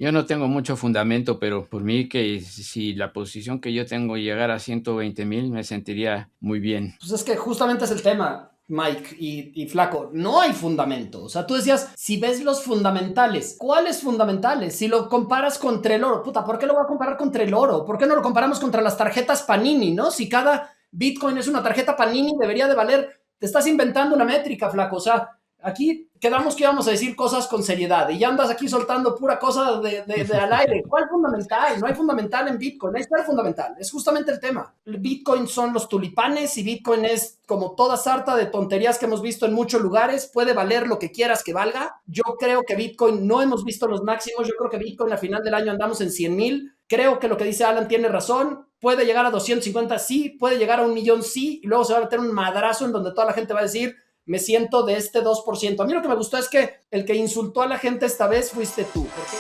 Yo no tengo mucho fundamento, pero por mí que si la posición que yo tengo llegara a 120,000, me sentiría muy bien. Pues es que justamente es el tema, Mike y Flaco. No hay fundamento. O sea, tú decías, si ves los fundamentales, ¿cuáles fundamentales? Si lo comparas contra el oro, puta, ¿por qué lo voy a comparar contra el oro? ¿Por qué no lo comparamos contra las tarjetas Panini, no? Si cada Bitcoin es una tarjeta Panini, debería de valer. Te estás inventando una métrica, Flaco. O sea, aquí quedamos que íbamos a decir cosas con seriedad y ya andas aquí soltando pura cosa de al aire. ¿Cuál fundamental? No hay fundamental en Bitcoin. Ahí está el fundamental. Es justamente el tema. Bitcoin son los tulipanes y Bitcoin es como toda sarta de tonterías que hemos visto en muchos lugares. Puede valer lo que quieras que valga. Yo creo que Bitcoin no hemos visto los máximos. Yo creo que Bitcoin a final del año andamos en 100,000. Creo que lo que dice Alan tiene razón. Puede llegar a 250, sí. Puede llegar a 1,000,000, sí. Y luego se va a meter un madrazo en donde toda la gente va a decir, me siento de este 2%. A mí lo que me gustó es que el que insultó a la gente esta vez fuiste tú. Porque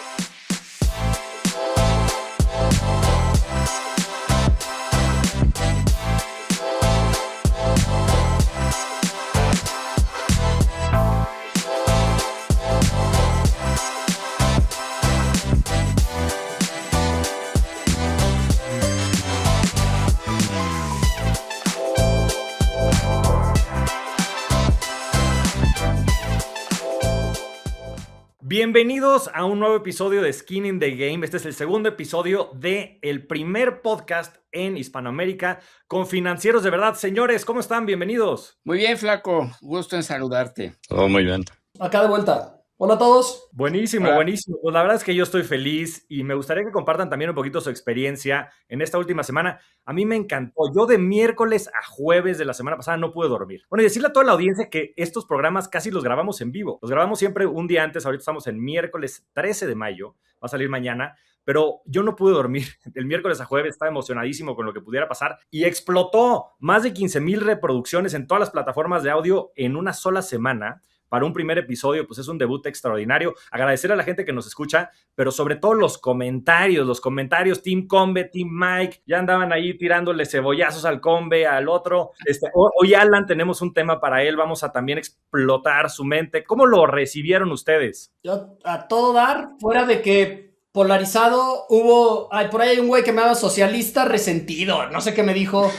Bienvenidos a un nuevo episodio de Skin in the Game. Este es el segundo episodio del primer podcast en Hispanoamérica con financieros de verdad. Señores, ¿cómo están? Bienvenidos. Muy bien, Flaco. Gusto en saludarte. Todo muy bien. acá de vuelta. Hola a todos. Buenísimo, Hola. buenísimo. Pues la verdad es que yo estoy feliz y me gustaría que compartan también un poquito su experiencia en esta última semana. A mí me encantó. Yo de miércoles a jueves de la semana pasada no pude dormir. Bueno, y decirle a toda la audiencia que estos programas casi los grabamos en vivo. Los grabamos siempre un día antes. Ahorita estamos en miércoles 13 de mayo. Va a salir mañana. Pero yo no pude dormir. El miércoles a jueves estaba emocionadísimo con lo que pudiera pasar y explotó más de 15,000 reproducciones en todas las plataformas de audio en una sola semana. Para un primer episodio, pues es un debut extraordinario. Agradecer a la gente que nos escucha, pero sobre todo los comentarios, Team Combe, Team Mike, ya andaban ahí tirándole cebollazos al Combe, al otro. Hoy Alan, tenemos un tema para él, vamos a también explotar su mente. ¿Cómo lo recibieron ustedes? Yo a todo dar, fuera de que polarizado hubo, por ahí hay un güey que me llama socialista resentido, no sé qué me dijo,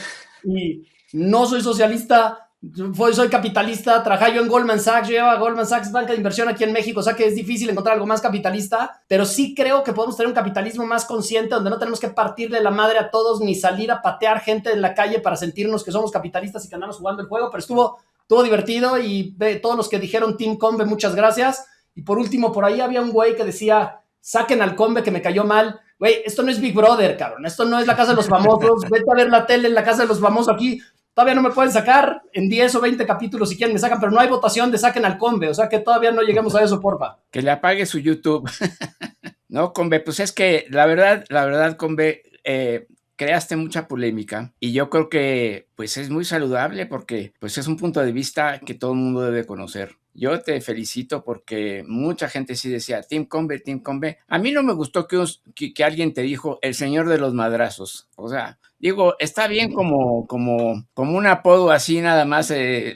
y no soy socialista, soy capitalista, trabajaba yo en Goldman Sachs, yo llevaba Goldman Sachs, banca de inversión aquí en México, o sea que es difícil encontrar algo más capitalista, pero sí creo que podemos tener un capitalismo más consciente donde no tenemos que partirle la madre a todos ni salir a patear gente en la calle para sentirnos que somos capitalistas y que andamos jugando el juego, pero estuvo divertido y todos los que dijeron Team Combe, muchas gracias. Y por último, por ahí había un güey que decía, saquen al Combe que me cayó mal. Güey, esto no es Big Brother, cabrón. Esto no es la casa de los famosos. Vete a ver la tele en la casa de los famosos aquí. Todavía no me pueden sacar en 10 o 20 capítulos si quieren me sacan, pero no hay votación de saquen al Combe. O sea que todavía no lleguemos a eso, porfa. Que le apague su YouTube. No, Combe, pues es que la verdad, Combe, creaste mucha polémica y yo creo que pues es muy saludable porque pues es un punto de vista que todo el mundo debe conocer. Yo te felicito porque mucha gente sí decía Team Combe, Team Combe. A mí no me gustó que alguien te dijo el señor de los madrazos. O sea, digo, está bien como un apodo así nada más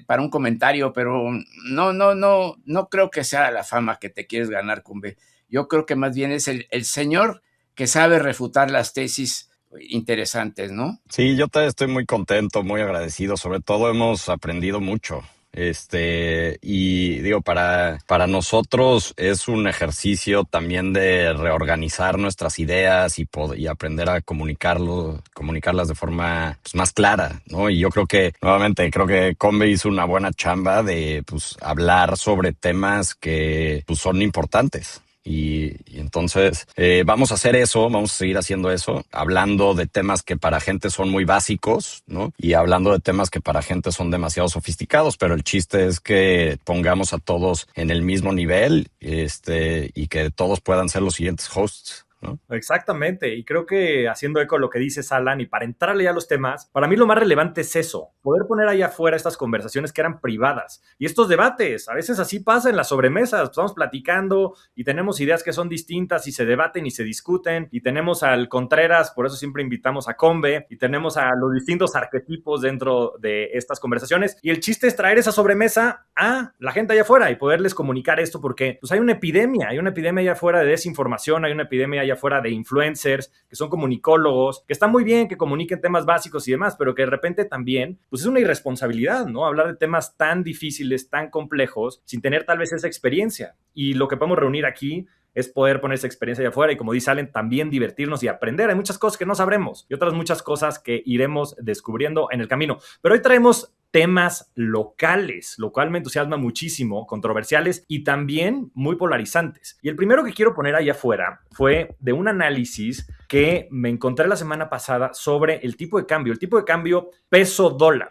para un comentario, pero no creo que sea la fama que te quieres ganar, Combe. Yo creo que más bien es el señor que sabe refutar las tesis interesantes, ¿no? Sí, yo estoy muy contento, muy agradecido. Sobre todo hemos aprendido mucho. Y digo, para nosotros es un ejercicio también de reorganizar nuestras ideas y aprender a comunicarlas de forma pues, más clara, ¿no? Y yo creo que, nuevamente, Combe hizo una buena chamba de pues, hablar sobre temas que pues, son importantes. Y entonces vamos a hacer eso, vamos a seguir haciendo eso, hablando de temas que para gente son muy básicos, ¿no? Y hablando de temas que para gente son demasiado sofisticados, pero el chiste es que pongamos a todos en el mismo nivel y que todos puedan ser los siguientes hosts ¿no? Exactamente, y creo que haciendo eco a lo que dices, Alan, y para entrarle ya a los temas, para mí lo más relevante es eso, poder poner ahí afuera estas conversaciones que eran privadas y estos debates. A veces así pasa en las sobremesas, estamos platicando y tenemos ideas que son distintas y se debaten y se discuten, y tenemos al Contreras, por eso siempre invitamos a Combe, y tenemos a los distintos arquetipos dentro de estas conversaciones, y el chiste es traer esa sobremesa a la gente allá afuera y poderles comunicar esto, porque pues hay una epidemia allá afuera de desinformación, hay una epidemia allá afuera de influencers, que son comunicólogos, que está muy bien que comuniquen temas básicos y demás, pero que de repente también, pues es una irresponsabilidad, ¿no? Hablar de temas tan difíciles, tan complejos, sin tener tal vez esa experiencia. Y lo que podemos reunir aquí es poder poner esa experiencia allá afuera y, como dice Allen, también divertirnos y aprender. Hay muchas cosas que no sabremos y otras muchas cosas que iremos descubriendo en el camino. Pero hoy traemos temas locales, lo cual me entusiasma muchísimo, controversiales y también muy polarizantes. Y el primero que quiero poner allá afuera fue de un análisis que me encontré la semana pasada sobre el tipo de cambio peso dólar.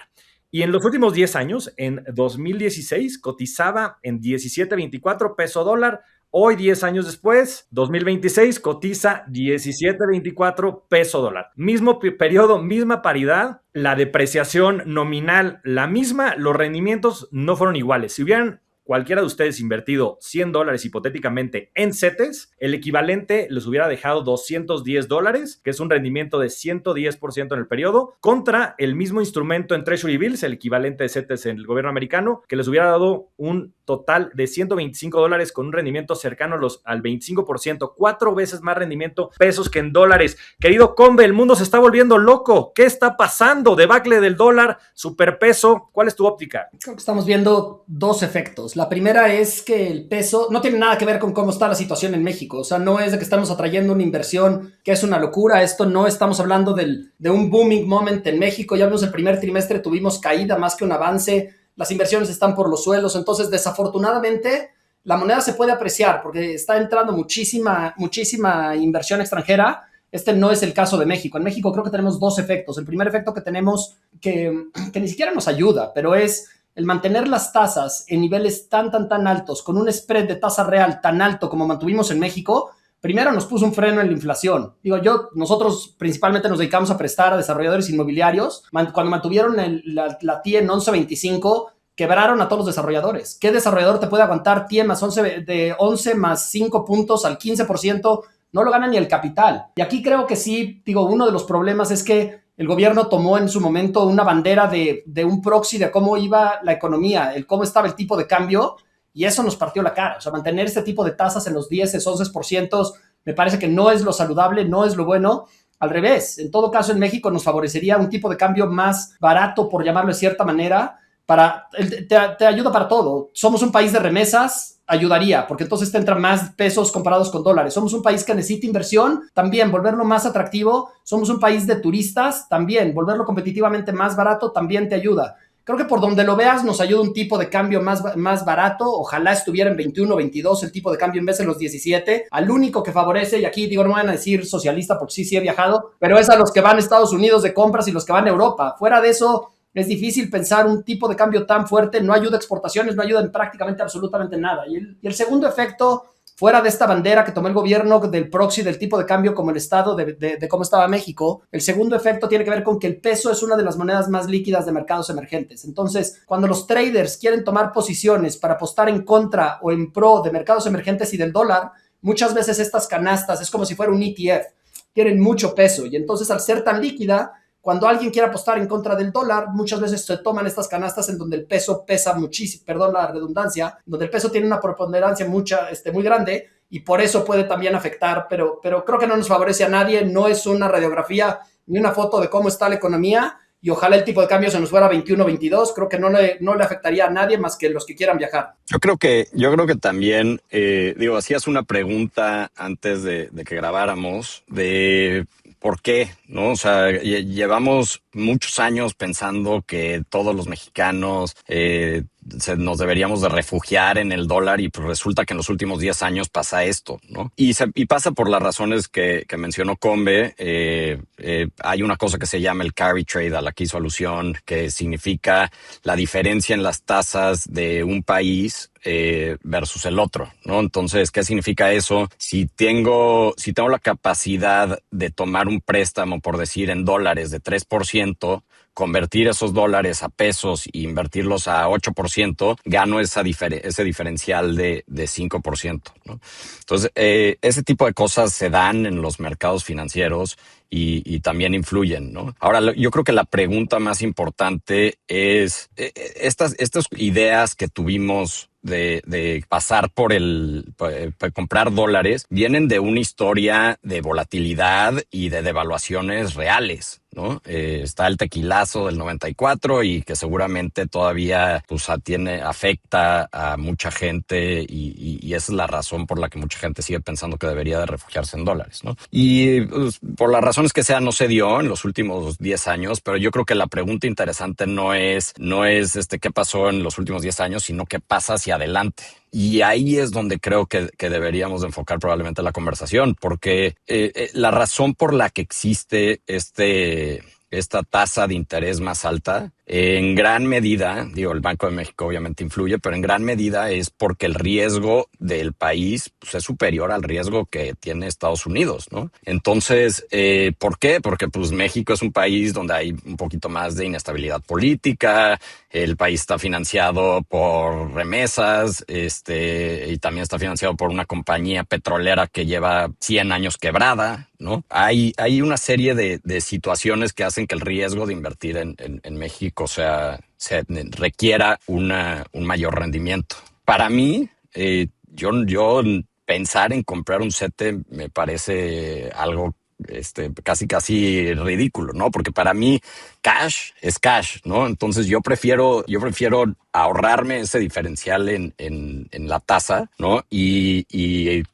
Y en los últimos 10 años, en 2016, cotizaba en 17.24 peso dólar. Hoy, 10 años después, 2026, cotiza 17.24 peso dólar. Mismo periodo, misma paridad, la depreciación nominal la misma, los rendimientos no fueron iguales. Si hubieran cualquiera de ustedes invertido $100 hipotéticamente en CETES, el equivalente les hubiera dejado $210, que es un rendimiento de 110% en el periodo, contra el mismo instrumento en Treasury Bills, el equivalente de CETES en el gobierno americano, que les hubiera dado un total de $125 con un rendimiento cercano al 25%, 4 veces más rendimiento pesos que en dólares. Querido Combe, el mundo se está volviendo loco. ¿Qué está pasando? Debacle del dólar, superpeso. ¿Cuál es tu óptica? Creo que estamos viendo dos efectos. La primera es que el peso no tiene nada que ver con cómo está la situación en México. O sea, no es de que estamos atrayendo una inversión que es una locura. Esto no estamos hablando de un booming moment en México. Ya vimos el primer trimestre, tuvimos caída más que un avance. Las inversiones están por los suelos. Entonces, desafortunadamente, la moneda se puede apreciar porque está entrando muchísima inversión extranjera. Este no es el caso de México. En México creo que tenemos dos efectos. El primer efecto que tenemos, que ni siquiera nos ayuda, pero es el mantener las tasas en niveles tan altos, con un spread de tasa real tan alto como mantuvimos en México. Primero nos puso un freno en la inflación. Nosotros principalmente nos dedicamos a prestar a desarrolladores inmobiliarios. Cuando mantuvieron la TIE en 11.25, quebraron a todos los desarrolladores. ¿Qué desarrollador te puede aguantar TIE más 11, de 11 más 5 puntos al 15%? No lo gana ni el capital. Y aquí creo que sí, uno de los problemas es que el gobierno tomó en su momento una bandera de un proxy de cómo iba la economía, cómo estaba el tipo de cambio, y eso nos partió la cara. O sea, mantener este tipo de tasas en los 10, 11% me parece que no es lo saludable, no es lo bueno. Al revés, en todo caso en México nos favorecería un tipo de cambio más barato, por llamarlo de cierta manera, te ayuda para todo. Somos un país de remesas, ayudaría, porque entonces te entran más pesos comparados con dólares. Somos un país que necesita inversión, también volverlo más atractivo. Somos un país de turistas, también volverlo competitivamente más barato también te ayuda. Creo que por donde lo veas nos ayuda un tipo de cambio más barato. Ojalá estuviera en 21, 22 el tipo de cambio en vez de los 17. Al único que favorece, y aquí no van a decir socialista porque sí he viajado, pero es a los que van a Estados Unidos de compras y los que van a Europa. Fuera de eso, es difícil pensar un tipo de cambio tan fuerte. No ayuda a exportaciones, no ayuda en prácticamente absolutamente nada. Y el segundo efecto, fuera de esta bandera que tomó el gobierno del proxy del tipo de cambio como el estado de cómo estaba México, el segundo efecto tiene que ver con que el peso es una de las monedas más líquidas de mercados emergentes. Entonces, cuando los traders quieren tomar posiciones para apostar en contra o en pro de mercados emergentes y del dólar, muchas veces estas canastas es como si fuera un ETF, tienen mucho peso, y entonces al ser tan líquida, cuando alguien quiere apostar en contra del dólar, muchas veces se toman estas canastas en donde el peso pesa muchísimo, perdón la redundancia, donde el peso tiene una preponderancia muy grande, y por eso puede también afectar, pero creo que no nos favorece a nadie. No es una radiografía ni una foto de cómo está la economía, y ojalá el tipo de cambio se nos fuera 21, 22. Creo que no le afectaría a nadie más que los que quieran viajar. Yo creo que también, hacías una pregunta antes de que grabáramos de ¿por qué? ¿No? O sea, llevamos muchos años pensando que todos los mexicanos nos deberíamos de refugiar en el dólar y pues resulta que en los últimos 10 años pasa esto, ¿no? Y pasa por las razones que mencionó Combe. Hay una cosa que se llama el carry trade, a la que hizo alusión, que significa la diferencia en las tasas de un país versus el otro, ¿no? Entonces, ¿qué significa eso? Si tengo la capacidad de tomar un préstamo, por decir, en dólares de 3%, convertir esos dólares a pesos e invertirlos a 8%, gano ese diferencial de 5%, ¿no? Entonces, ese tipo de cosas se dan en los mercados financieros y también influyen, ¿no? Ahora, yo creo que la pregunta más importante es estas ideas que tuvimos de pasar por comprar dólares, vienen de una historia de volatilidad y de devaluaciones reales, ¿no? Está el tequilazo del 94 y que seguramente todavía pues afecta a mucha gente y esa es la razón por la que mucha gente sigue pensando que debería de refugiarse en dólares, ¿no? Y pues, por las razones que sea, no se dio en los últimos 10 años, pero yo creo que la pregunta interesante no es qué pasó en los últimos 10 años, sino qué pasa hacia adelante. Y ahí es donde creo que deberíamos de enfocar probablemente la conversación, porque la razón por la que existe esta tasa de interés más alta, en gran medida, el Banco de México obviamente influye, pero en gran medida es porque el riesgo del país pues, es superior al riesgo que tiene Estados Unidos, ¿no? Entonces, ¿por qué? Porque pues México es un país donde hay un poquito más de inestabilidad política, el país está financiado por remesas, y también está financiado por una compañía petrolera que lleva 100 años quebrada, ¿no? Hay una serie de situaciones que hacen que el riesgo de invertir en México se requiera un mayor rendimiento. Para mí, yo pensar en comprar un CETE me parece algo casi ridículo, ¿no? Porque para mí cash es cash, ¿no? Entonces yo prefiero ahorrarme ese diferencial en la tasa, ¿no? Y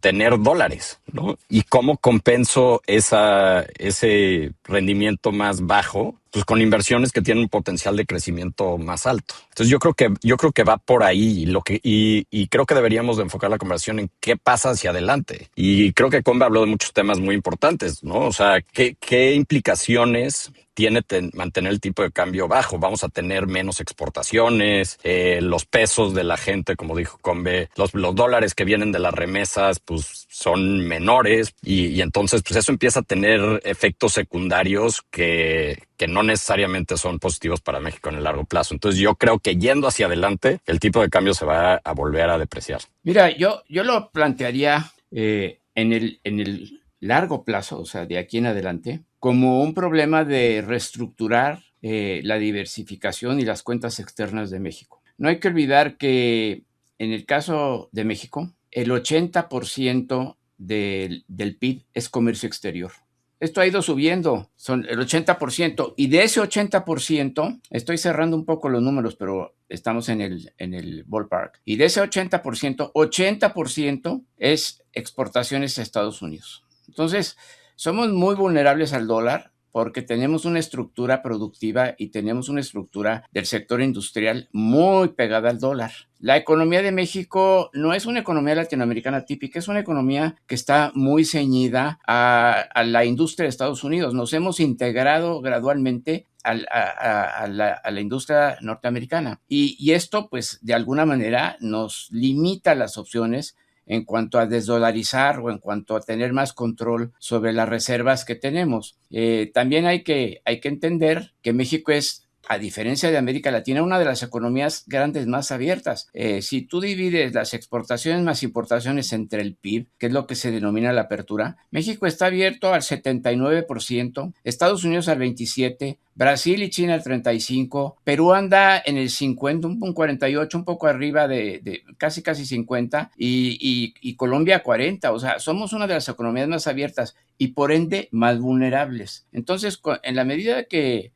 tener dólares, ¿no? ¿Y cómo compenso ese rendimiento más bajo? Pues con inversiones que tienen un potencial de crecimiento más alto. Entonces yo creo que va por ahí y creo que deberíamos de enfocar la conversación en qué pasa hacia adelante. Y creo que Combe habló de muchos temas muy importantes, ¿no? O sea, ¿qué implicaciones tiene mantener el tipo de cambio bajo? Vamos a tener menos exportaciones, los pesos de la gente, como dijo Combe, los dólares que vienen de las remesas, pues son menores y entonces pues eso empieza a tener efectos secundarios que no necesariamente son positivos para México en el largo plazo. Entonces yo creo que yendo hacia adelante, el tipo de cambio se va a volver a depreciar. Mira, yo lo plantearía en el largo plazo, o sea, de aquí en adelante, como un problema de reestructurar la diversificación y las cuentas externas de México. No hay que olvidar que en el caso de México, el 80% del PIB es comercio exterior. Esto ha ido subiendo, son el 80%, y de ese 80%, estoy cerrando un poco los números, pero estamos en el ballpark, y de ese 80% es exportaciones a Estados Unidos. Entonces, somos muy vulnerables al dólar porque tenemos una estructura productiva y tenemos una estructura del sector industrial muy pegada al dólar. La economía de México no es una economía latinoamericana típica, es una economía que está muy ceñida a la industria de Estados Unidos. Nos hemos integrado gradualmente a la industria norteamericana y esto pues de alguna manera nos limita las opciones en cuanto a desdolarizar o en cuanto a tener más control sobre las reservas que tenemos. También hay que entender que México es, a diferencia de América Latina, una de las economías grandes más abiertas. Si tú divides las exportaciones más importaciones entre el PIB, que es lo que se denomina la apertura, México está abierto al 79%, Estados Unidos al 27%, Brasil y China al 35%, Perú anda en el 50%, un 48%, un poco arriba de casi 50%, y Colombia 40%. O sea, somos una de las economías más abiertas y por ende más vulnerables. Entonces, en la medida que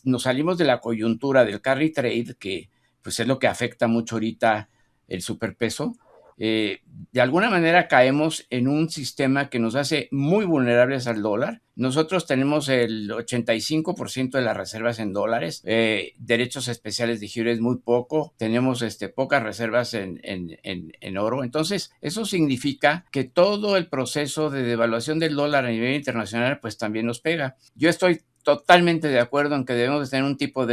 nos salimos de la coyuntura del carry trade, que pues es lo que afecta mucho ahorita el superpeso, de alguna manera caemos en un sistema que nos hace muy vulnerables al dólar. Nosotros tenemos el 85% de las reservas en dólares, derechos especiales de giro es muy poco, tenemos pocas reservas en oro. Entonces, eso significa que todo el proceso de devaluación del dólar a nivel internacional pues también nos pega. Yo estoy totalmente de acuerdo en que debemos de tener un tipo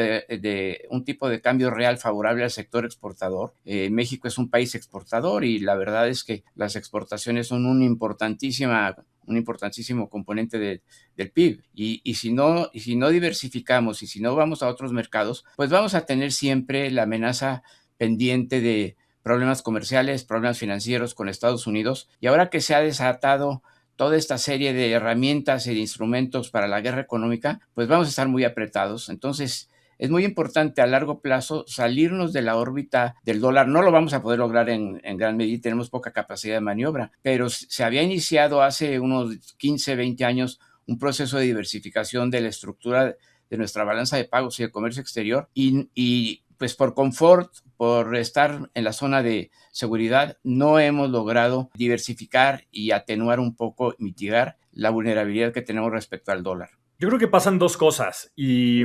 de cambio real favorable al sector exportador. México es un país exportador y la verdad es que las exportaciones son un importantísimo componente del PIB. Y si no diversificamos y si no vamos a otros mercados, pues vamos a tener siempre la amenaza pendiente de problemas comerciales, problemas financieros con Estados Unidos. Y ahora que se ha desatado toda esta serie de herramientas y de instrumentos para la guerra económica, pues vamos a estar muy apretados. Entonces, es muy importante a largo plazo salirnos de la órbita del dólar. No lo vamos a poder lograr en gran medida, tenemos poca capacidad de maniobra, pero se había iniciado hace unos 15, 20 años un proceso de diversificación de la estructura de nuestra balanza de pagos y el comercio exterior y pues por confort, por estar en la zona de seguridad, no hemos logrado diversificar y atenuar un poco, mitigar la vulnerabilidad que tenemos respecto al dólar. Yo creo que pasan dos cosas y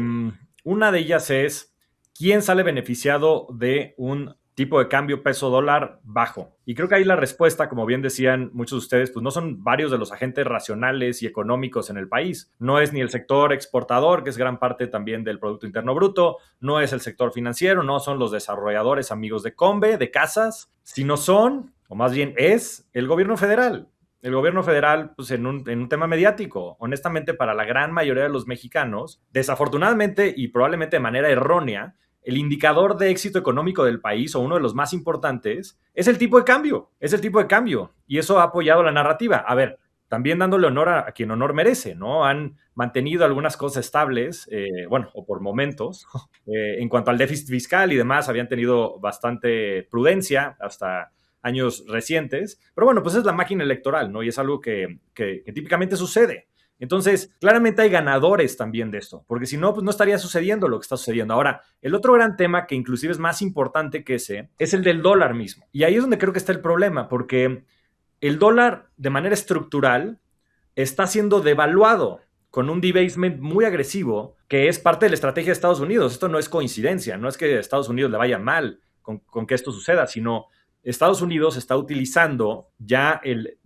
una de ellas es quién sale beneficiado de un tipo de cambio peso-dólar bajo. Y creo que ahí la respuesta, como bien decían muchos de ustedes, pues no son varios de los agentes racionales y económicos en el país. No es ni el sector exportador, que es gran parte también del Producto Interno Bruto, no es el sector financiero, no son los desarrolladores amigos de Combe, de casas, sino son, o más bien es, el gobierno federal. El gobierno federal, pues en un tema mediático, honestamente para la gran mayoría de los mexicanos, desafortunadamente y probablemente de manera errónea, el indicador de éxito económico del país, o uno de los más importantes, es el tipo de cambio. Es el tipo de cambio. Y eso ha apoyado la narrativa. A ver, también dándole honor a quien honor merece, ¿no? Han mantenido algunas cosas estables, o por momentos. En cuanto al déficit fiscal y demás, habían tenido bastante prudencia hasta años recientes. Pero bueno, pues es la máquina electoral, ¿no? Y es algo que típicamente sucede. Entonces, claramente hay ganadores también de esto, porque si no, pues no estaría sucediendo lo que está sucediendo. Ahora, el otro gran tema que inclusive es más importante que ese, es el del dólar mismo. Y ahí es donde creo que está el problema, porque el dólar de manera estructural está siendo devaluado con un debasement muy agresivo, que es parte de la estrategia de Estados Unidos. Esto no es coincidencia, no es que a Estados Unidos le vaya mal con que esto suceda, sino Estados Unidos está utilizando ya el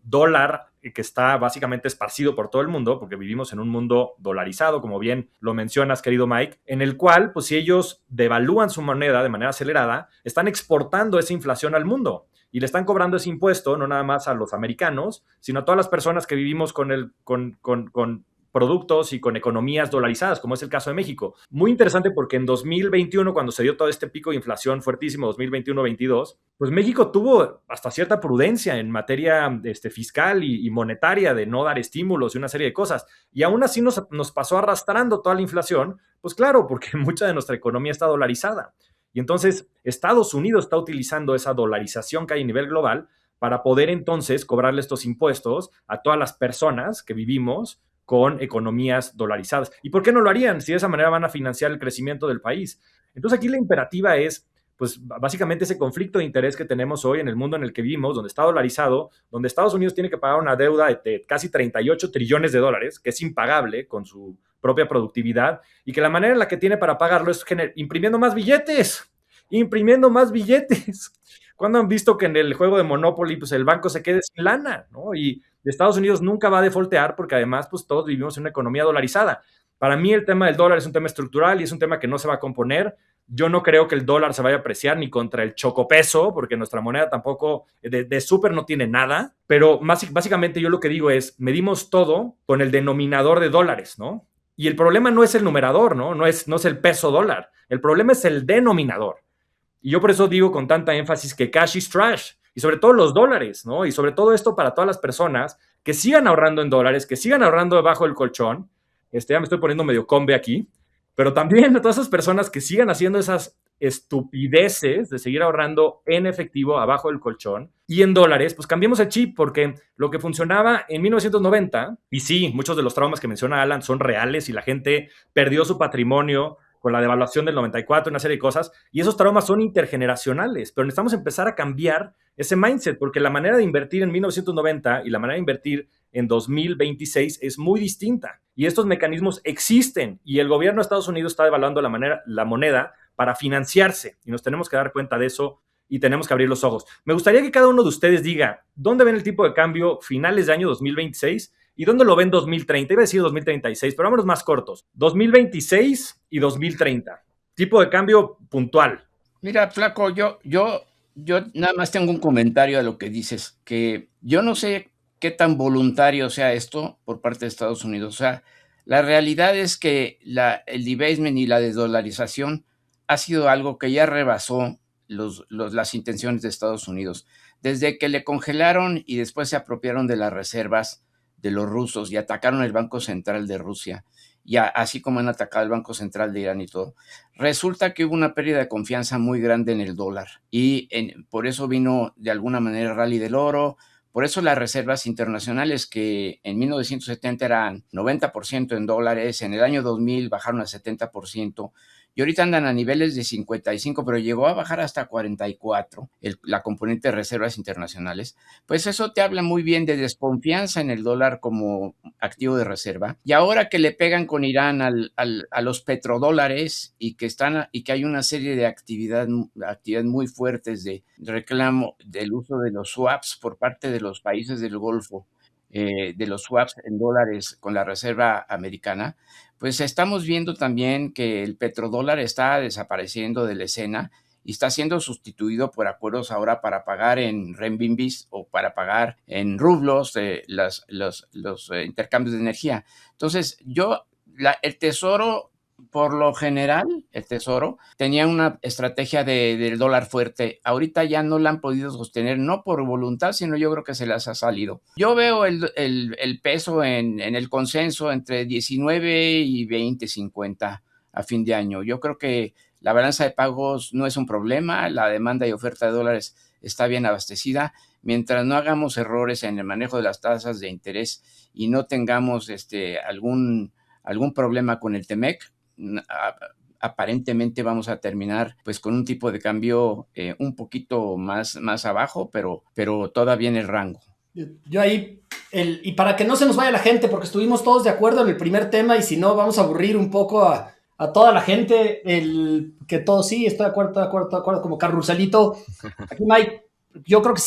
dólar que está básicamente esparcido por todo el mundo, porque vivimos en un mundo dolarizado, como bien lo mencionas, querido Mike, en el cual, pues si ellos devalúan su moneda de manera acelerada, están exportando esa inflación al mundo y le están cobrando ese impuesto no nada más a los americanos, sino a todas las personas que vivimos con productos y con economías dolarizadas, como es el caso de México. Muy interesante porque en 2021, cuando se dio todo este pico de inflación fuertísimo, 2021-22, pues México tuvo hasta cierta prudencia en materia fiscal y monetaria de no dar estímulos y una serie de cosas. Y aún así nos pasó arrastrando toda la inflación, pues claro, porque mucha de nuestra economía está dolarizada. Y entonces Estados Unidos está utilizando esa dolarización que hay a nivel global para poder entonces cobrarle estos impuestos a todas las personas que vivimos con economías dolarizadas. ¿Y por qué no lo harían si de esa manera van a financiar el crecimiento del país? Entonces aquí la imperativa es, pues básicamente ese conflicto de interés que tenemos hoy en el mundo en el que vivimos, donde está dolarizado, donde Estados Unidos tiene que pagar una deuda de casi 38 trillones de dólares, que es impagable con su propia productividad, y que la manera en la que tiene para pagarlo es imprimiendo más billetes. ¿Cuándo han visto que en el juego de Monopoly pues el banco se quede sin lana, ¿no? Y Estados Unidos nunca va a defaultear porque además pues todos vivimos en una economía dolarizada. Para mí el tema del dólar es un tema estructural y es un tema que no se va a componer. Yo no creo que el dólar se vaya a apreciar ni contra el chocopeso, porque nuestra moneda tampoco de súper no tiene nada, pero básicamente yo lo que digo es, medimos todo con el denominador de dólares, ¿no? Y el problema no es el numerador, ¿no? No es el peso dólar, el problema es el denominador. Y yo por eso digo con tanta énfasis que cash is trash, y sobre todo los dólares, ¿no? Y sobre todo esto para todas las personas que sigan ahorrando en dólares, que sigan ahorrando debajo del colchón. Ya me estoy poniendo medio combe aquí, pero también a todas esas personas que sigan haciendo esas estupideces de seguir ahorrando en efectivo abajo del colchón y en dólares, pues cambiemos el chip, porque lo que funcionaba en 1990, y sí, muchos de los traumas que menciona Alan son reales y la gente perdió su patrimonio con la devaluación del 94, una serie de cosas, y esos traumas son intergeneracionales, pero necesitamos empezar a cambiar ese mindset, porque la manera de invertir en 1990 y la manera de invertir en 2026 es muy distinta, y estos mecanismos existen, y el gobierno de Estados Unidos está devaluando la moneda para financiarse, y nos tenemos que dar cuenta de eso, y tenemos que abrir los ojos. Me gustaría que cada uno de ustedes diga, ¿dónde ven el tipo de cambio finales de año 2026? ¿Y dónde lo ven 2030? Iba a decir 2036, pero vámonos más cortos. 2026 y 2030. Tipo de cambio puntual. Mira, Flaco, yo nada más tengo un comentario a lo que dices, que yo no sé qué tan voluntario sea esto por parte de Estados Unidos. O sea, la realidad es que el debasement y la desdolarización ha sido algo que ya rebasó las intenciones de Estados Unidos. Desde que le congelaron y después se apropiaron de las reservas de los rusos y atacaron el Banco Central de Rusia, y así como han atacado el Banco Central de Irán y todo, resulta que hubo una pérdida de confianza muy grande en el dólar y por eso vino de alguna manera el rally del oro. Por eso las reservas internacionales, que en 1970 eran 90% en dólares, en el año 2000 bajaron a 70%, y ahorita andan a niveles de 55, pero llegó a bajar hasta 44, la componente de reservas internacionales. Pues eso te habla muy bien de desconfianza en el dólar como activo de reserva. Y ahora que le pegan con Irán a los petrodólares y que hay una serie de actividades muy fuertes de reclamo del uso de los swaps por parte de los países del Golfo, de los swaps en dólares con la reserva americana, pues estamos viendo también que el petrodólar está desapareciendo de la escena y está siendo sustituido por acuerdos ahora para pagar en renminbis o para pagar en rublos los intercambios de energía. Entonces, el Tesoro, por lo general, el Tesoro tenía una estrategia del dólar fuerte. Ahorita ya no la han podido sostener, no por voluntad, sino yo creo que se las ha salido. Yo veo el peso en el consenso entre 19 y 20, 50 a fin de año. Yo creo que la balanza de pagos no es un problema, la demanda y oferta de dólares está bien abastecida. Mientras no hagamos errores en el manejo de las tasas de interés y no tengamos algún problema con el TEMEC, aparentemente vamos a terminar pues con un tipo de cambio un poquito más abajo, pero todavía en el rango. Yo ahí, y para que no se nos vaya la gente, porque estuvimos todos de acuerdo en el primer tema y si no vamos a aburrir un poco a toda la gente, que todo sí, estoy de acuerdo, como Carruselito. Aquí, Mike, yo creo que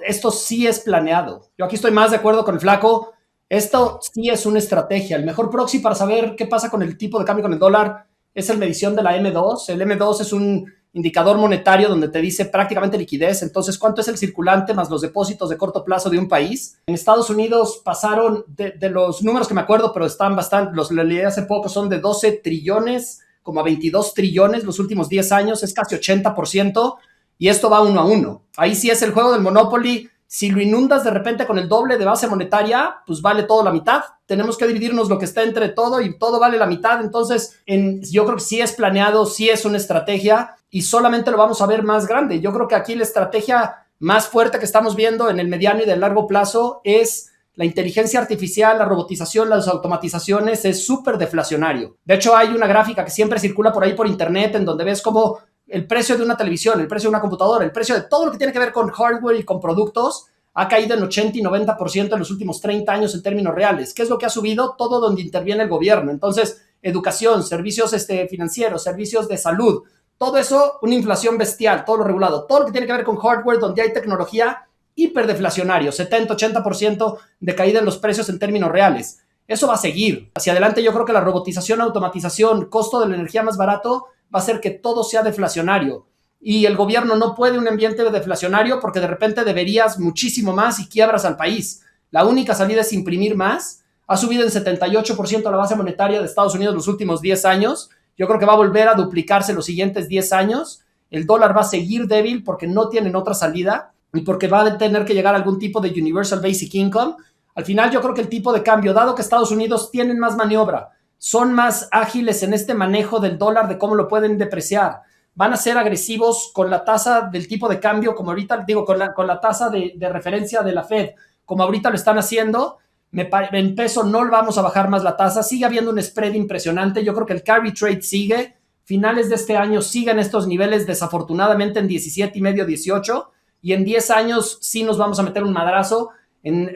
esto sí es planeado. Yo aquí estoy más de acuerdo con el Flaco. Esto sí es una estrategia. El mejor proxy para saber qué pasa con el tipo de cambio con el dólar es la medición de la M2. El M2 es un indicador monetario donde te dice prácticamente liquidez. Entonces, ¿cuánto es el circulante más los depósitos de corto plazo de un país? En Estados Unidos pasaron de los números que me acuerdo, pero están bastante, los leí hace poco, son de 12 trillones, como a 22 trillones los últimos 10 años, es casi 80%, y esto va 1 a 1. Ahí sí es el juego del Monopoly. Si lo inundas de repente con el doble de base monetaria, pues vale todo la mitad. Tenemos que dividirnos lo que está entre todo y todo vale la mitad. Entonces, yo creo que sí es planeado, sí es una estrategia y solamente lo vamos a ver más grande. Yo creo que aquí la estrategia más fuerte que estamos viendo en el mediano y del largo plazo es la inteligencia artificial, la robotización, las automatizaciones. Es súper deflacionario. De hecho, hay una gráfica que siempre circula por ahí por internet en donde ves cómo el precio de una televisión, el precio de una computadora, el precio de todo lo que tiene que ver con hardware y con productos ha caído en 80 y 90% en los últimos 30 años en términos reales. ¿Qué es lo que ha subido? Todo donde interviene el gobierno. Entonces, educación, servicios financieros, servicios de salud, todo eso, una inflación bestial, todo lo regulado. Todo lo que tiene que ver con hardware, donde hay tecnología, hiperdeflacionario, 70, 80% de caída en los precios en términos reales. Eso va a seguir. Hacia adelante yo creo que la robotización, automatización, costo de la energía más barato, va a hacer que todo sea deflacionario. Y el gobierno no puede un ambiente deflacionario porque de repente deberías muchísimo más y quiebras al país. La única salida es imprimir más. Ha subido en 78% la base monetaria de Estados Unidos los últimos 10 años. Yo creo que va a volver a duplicarse los siguientes 10 años. El dólar va a seguir débil porque no tienen otra salida y porque va a tener que llegar a algún tipo de Universal Basic Income. Al final yo creo que el tipo de cambio, dado que Estados Unidos tienen más maniobra, son más ágiles en este manejo del dólar, de cómo lo pueden depreciar, van a ser agresivos con la tasa del tipo de cambio, como ahorita digo, con la tasa de referencia de la Fed, como ahorita lo están haciendo. En peso no vamos a bajar más la tasa, sigue habiendo un spread impresionante. Yo creo que el carry trade sigue. finales de este año siga en estos niveles, desafortunadamente en 17 y medio, 18, y en 10 años sí nos vamos a meter un madrazo.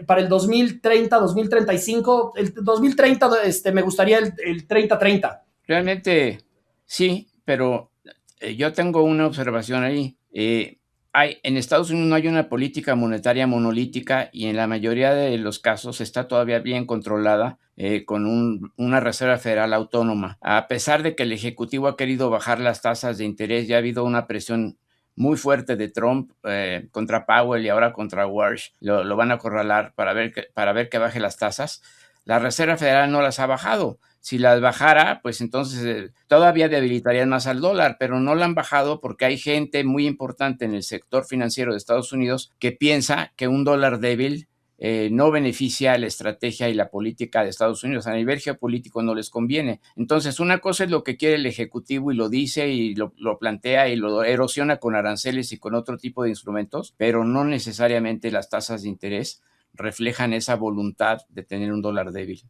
Para el 2030, 2035, el 2030 me gustaría el 30-30. Realmente sí, pero yo tengo una observación ahí. En Estados Unidos no hay una política monetaria monolítica y en la mayoría de los casos está todavía bien controlada con una Reserva Federal autónoma. A pesar de que el Ejecutivo ha querido bajar las tasas de interés, ya ha habido una presión muy fuerte de Trump contra Powell y ahora contra Walsh. Lo van a acorralar para ver que baje las tasas. La Reserva Federal no las ha bajado. Si las bajara, pues entonces todavía debilitarían más al dólar, pero no la han bajado porque hay gente muy importante en el sector financiero de Estados Unidos que piensa que un dólar débil no beneficia la estrategia y la política de Estados Unidos. A nivel geopolítico no les conviene. Entonces, una cosa es lo que quiere el Ejecutivo y lo dice y lo plantea y lo erosiona con aranceles y con otro tipo de instrumentos, pero no necesariamente las tasas de interés reflejan esa voluntad de tener un dólar débil.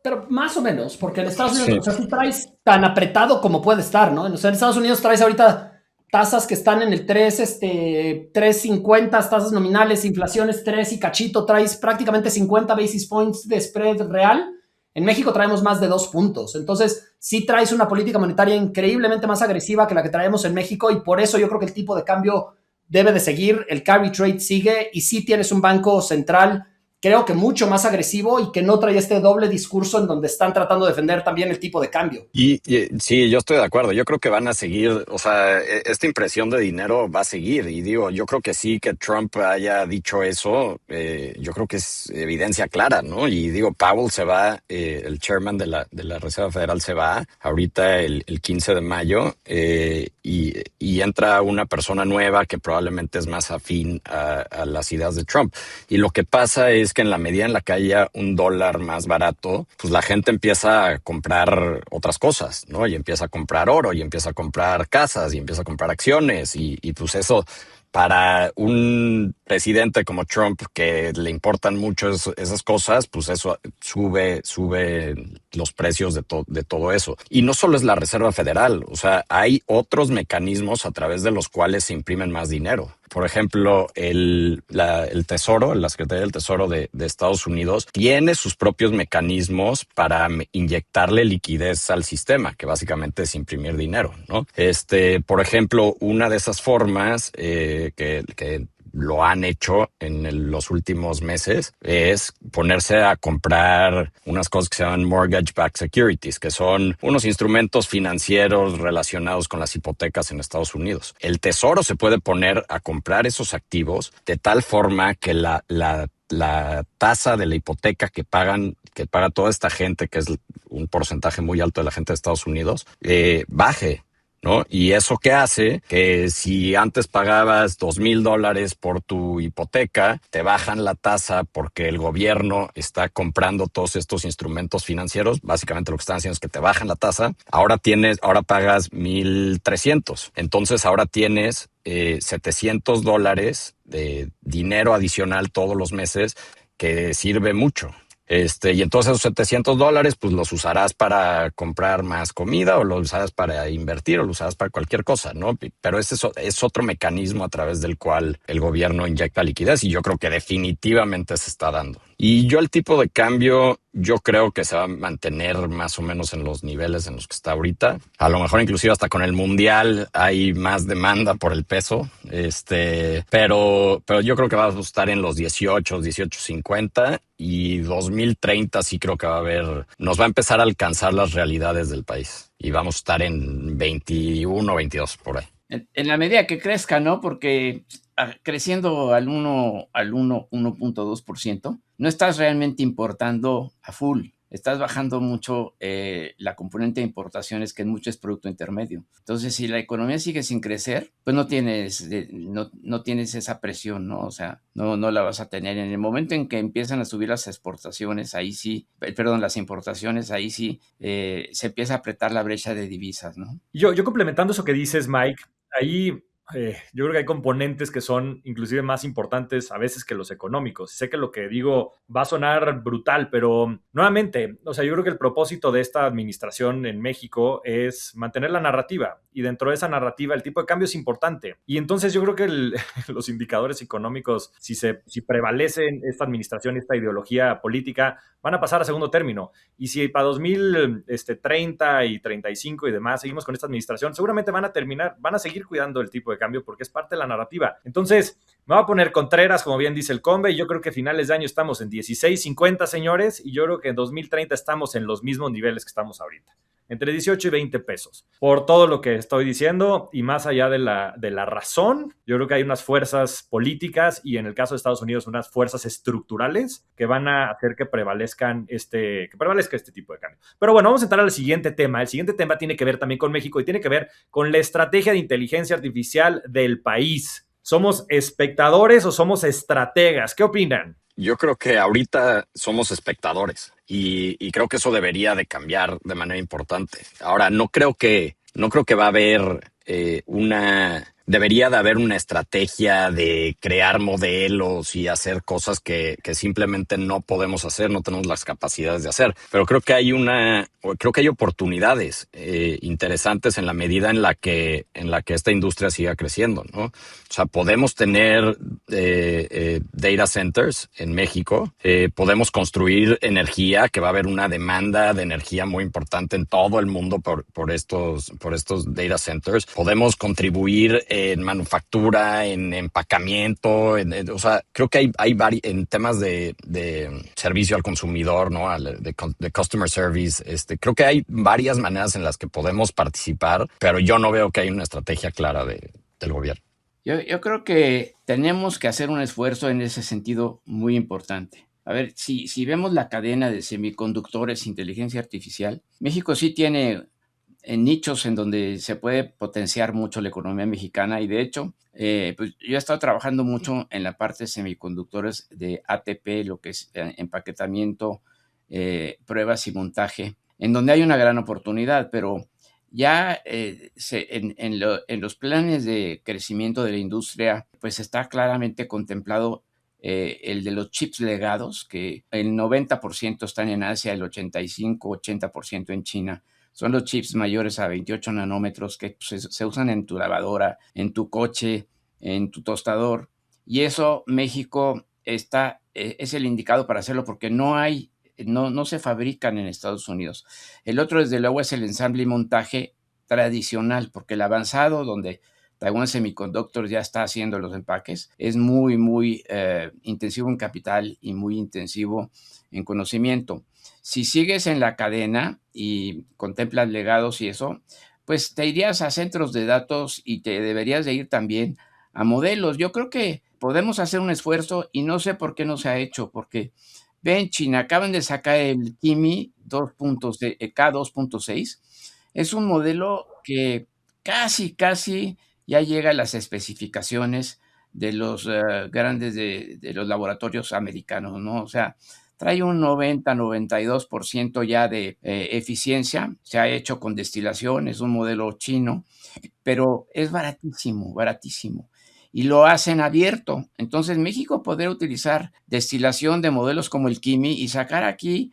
Pero más o menos, porque en Estados Unidos, sí. O sea, tú traes tan apretado como puede estar, ¿no? O sea, en Estados Unidos traes ahorita tasas que están en el 3.50, tasas nominales, inflaciones 3 y cachito, traes prácticamente 50 basis points de spread real. En México traemos más de 2 puntos. Entonces, sí traes una política monetaria increíblemente más agresiva que la que traemos en México y por eso yo creo que el tipo de cambio debe de seguir, el carry trade sigue y sí tienes un banco central, creo que mucho más agresivo y que no trae este doble discurso en donde están tratando de defender también el tipo de cambio. Y sí, yo estoy de acuerdo. Yo creo que van a seguir, o sea, esta impresión de dinero va a seguir. Y digo, yo creo que sí que Trump haya dicho eso, yo creo que es evidencia clara, ¿no? Y digo, Powell se va, el chairman de la Reserva Federal se va ahorita el 15 de mayo y entra una persona nueva que probablemente es más afín a las ideas de Trump. Y lo que pasa es que en la medida en la que haya un dólar más barato, pues la gente empieza a comprar otras cosas, ¿no? Y empieza a comprar oro, y empieza a comprar casas, y empieza a comprar acciones, y pues eso, para un presidente como Trump que le importan mucho esas cosas, pues eso sube los precios de todo eso. Y no solo es la Reserva Federal, o sea, hay otros mecanismos a través de los cuales se imprimen más dinero. Por ejemplo, el Tesoro, la Secretaría del Tesoro de Estados Unidos, tiene sus propios mecanismos para inyectarle liquidez al sistema, que básicamente es imprimir dinero, ¿no? Por ejemplo, una de esas formas que lo han hecho en los últimos meses es ponerse a comprar unas cosas que se llaman mortgage-backed securities, que son unos instrumentos financieros relacionados con las hipotecas en Estados Unidos. El Tesoro se puede poner a comprar esos activos de tal forma que la tasa de la hipoteca que paga toda esta gente, que es un porcentaje muy alto de la gente de Estados Unidos, baje, ¿no? Y eso que hace que si antes pagabas $2,000 por tu hipoteca, te bajan la tasa porque el gobierno está comprando todos estos instrumentos financieros. Básicamente lo que están haciendo es que te bajan la tasa. Ahora pagas $1,300. Entonces ahora tienes $700 de dinero adicional todos los meses que sirve mucho. Y entonces esos $700 pues los usarás para comprar más comida o los usarás para invertir o los usarás para cualquier cosa, ¿no? Pero ese es otro mecanismo a través del cual el gobierno inyecta liquidez y yo creo que definitivamente se está dando. Y el tipo de cambio yo creo que se va a mantener más o menos en los niveles en los que está ahorita. A lo mejor inclusive hasta con el mundial hay más demanda por el peso. Pero yo creo que va a estar en los 18.50 y 2030 sí creo que nos va a empezar a alcanzar las realidades del país y vamos a estar en 21, 22 por ahí. En la medida que crezca, ¿no? Porque creciendo al 1.2%, no estás realmente importando a full. Estás bajando mucho la componente de importaciones, que en mucho es producto intermedio. Entonces, si la economía sigue sin crecer, pues no tienes esa presión, ¿no? O sea, no la vas a tener. En el momento en que empiezan a subir las exportaciones, las importaciones, ahí sí se empieza a apretar la brecha de divisas, ¿no? Yo complementando eso que dices, Mike, ahí yo creo que hay componentes que son inclusive más importantes a veces que los económicos. Sé que lo que digo va a sonar brutal, pero nuevamente, o sea, yo creo que el propósito de esta administración en México es mantener la narrativa, y dentro de esa narrativa el tipo de cambio es importante. Y entonces yo creo que los indicadores económicos, si prevalece esta administración, esta ideología política, van a pasar a segundo término. Y si para 2030 y 35 y demás seguimos con esta administración, seguramente van a seguir cuidando el tipo de cambio porque es parte de la narrativa. Entonces, me voy a poner contreras, como bien dice el Combe, y yo creo que a finales de año estamos en 16.50, señores, y yo creo que en 2030 estamos en los mismos niveles que estamos ahorita, entre 18 y 20 pesos. Por todo lo que estoy diciendo, y más allá de la razón, yo creo que hay unas fuerzas políticas y en el caso de Estados Unidos unas fuerzas estructurales que van a hacer que prevalezca este tipo de cambio. Pero bueno, vamos a entrar al siguiente tema. El siguiente tema tiene que ver también con México y tiene que ver con la estrategia de inteligencia artificial del país. ¿Somos espectadores o somos estrategas? ¿Qué opinan? Yo creo que ahorita somos espectadores y creo que eso debería de cambiar de manera importante. Ahora, no creo que va a haber debería de haber una estrategia de crear modelos y hacer cosas que simplemente no podemos hacer, no tenemos las capacidades de hacer. Pero creo que hay oportunidades interesantes en la medida en la que esta industria siga creciendo, ¿no? O sea, podemos tener data centers en México, podemos construir energía, que va a haber una demanda de energía muy importante en todo el mundo por estos data centers. Podemos contribuir en manufactura, en empacamiento, o sea, creo que hay en temas de servicio al consumidor, ¿no? De customer service, creo que hay varias maneras en las que podemos participar, pero yo no veo que hay una estrategia clara del gobierno. Yo creo que tenemos que hacer un esfuerzo en ese sentido muy importante. A ver, si vemos la cadena de semiconductores, inteligencia artificial, México sí tiene nichos en donde se puede potenciar mucho la economía mexicana y de hecho, pues yo he estado trabajando mucho en la parte de semiconductores de ATP, lo que es empaquetamiento, pruebas y montaje, en donde hay una gran oportunidad, pero ya en los planes de crecimiento de la industria, pues está claramente contemplado el de los chips legados, que el 90% están en Asia, el 85-80% en China. Son los chips mayores a 28 nanómetros que se usan en tu lavadora, en tu coche, en tu tostador. Y eso México es el indicado para hacerlo porque no se fabrican en Estados Unidos. El otro, desde luego, es el ensamble y montaje tradicional, porque el avanzado, donde Taiwan Semiconductor ya está haciendo los empaques, es muy, muy intensivo en capital y muy intensivo en conocimiento. Si sigues en la cadena y contemplas legados y eso, pues te irías a centros de datos y te deberías de ir también a modelos. Yo creo que podemos hacer un esfuerzo y no sé por qué no se ha hecho, porque ven, China, acaban de sacar el Kimi K2.6. Es un modelo que casi ya llega a las especificaciones de los grandes de los laboratorios americanos, ¿no? O sea, trae un 92% ya de eficiencia, se ha hecho con destilación, es un modelo chino, pero es baratísimo. Y lo hacen abierto. Entonces México podría utilizar destilación de modelos como el Kimi y sacar aquí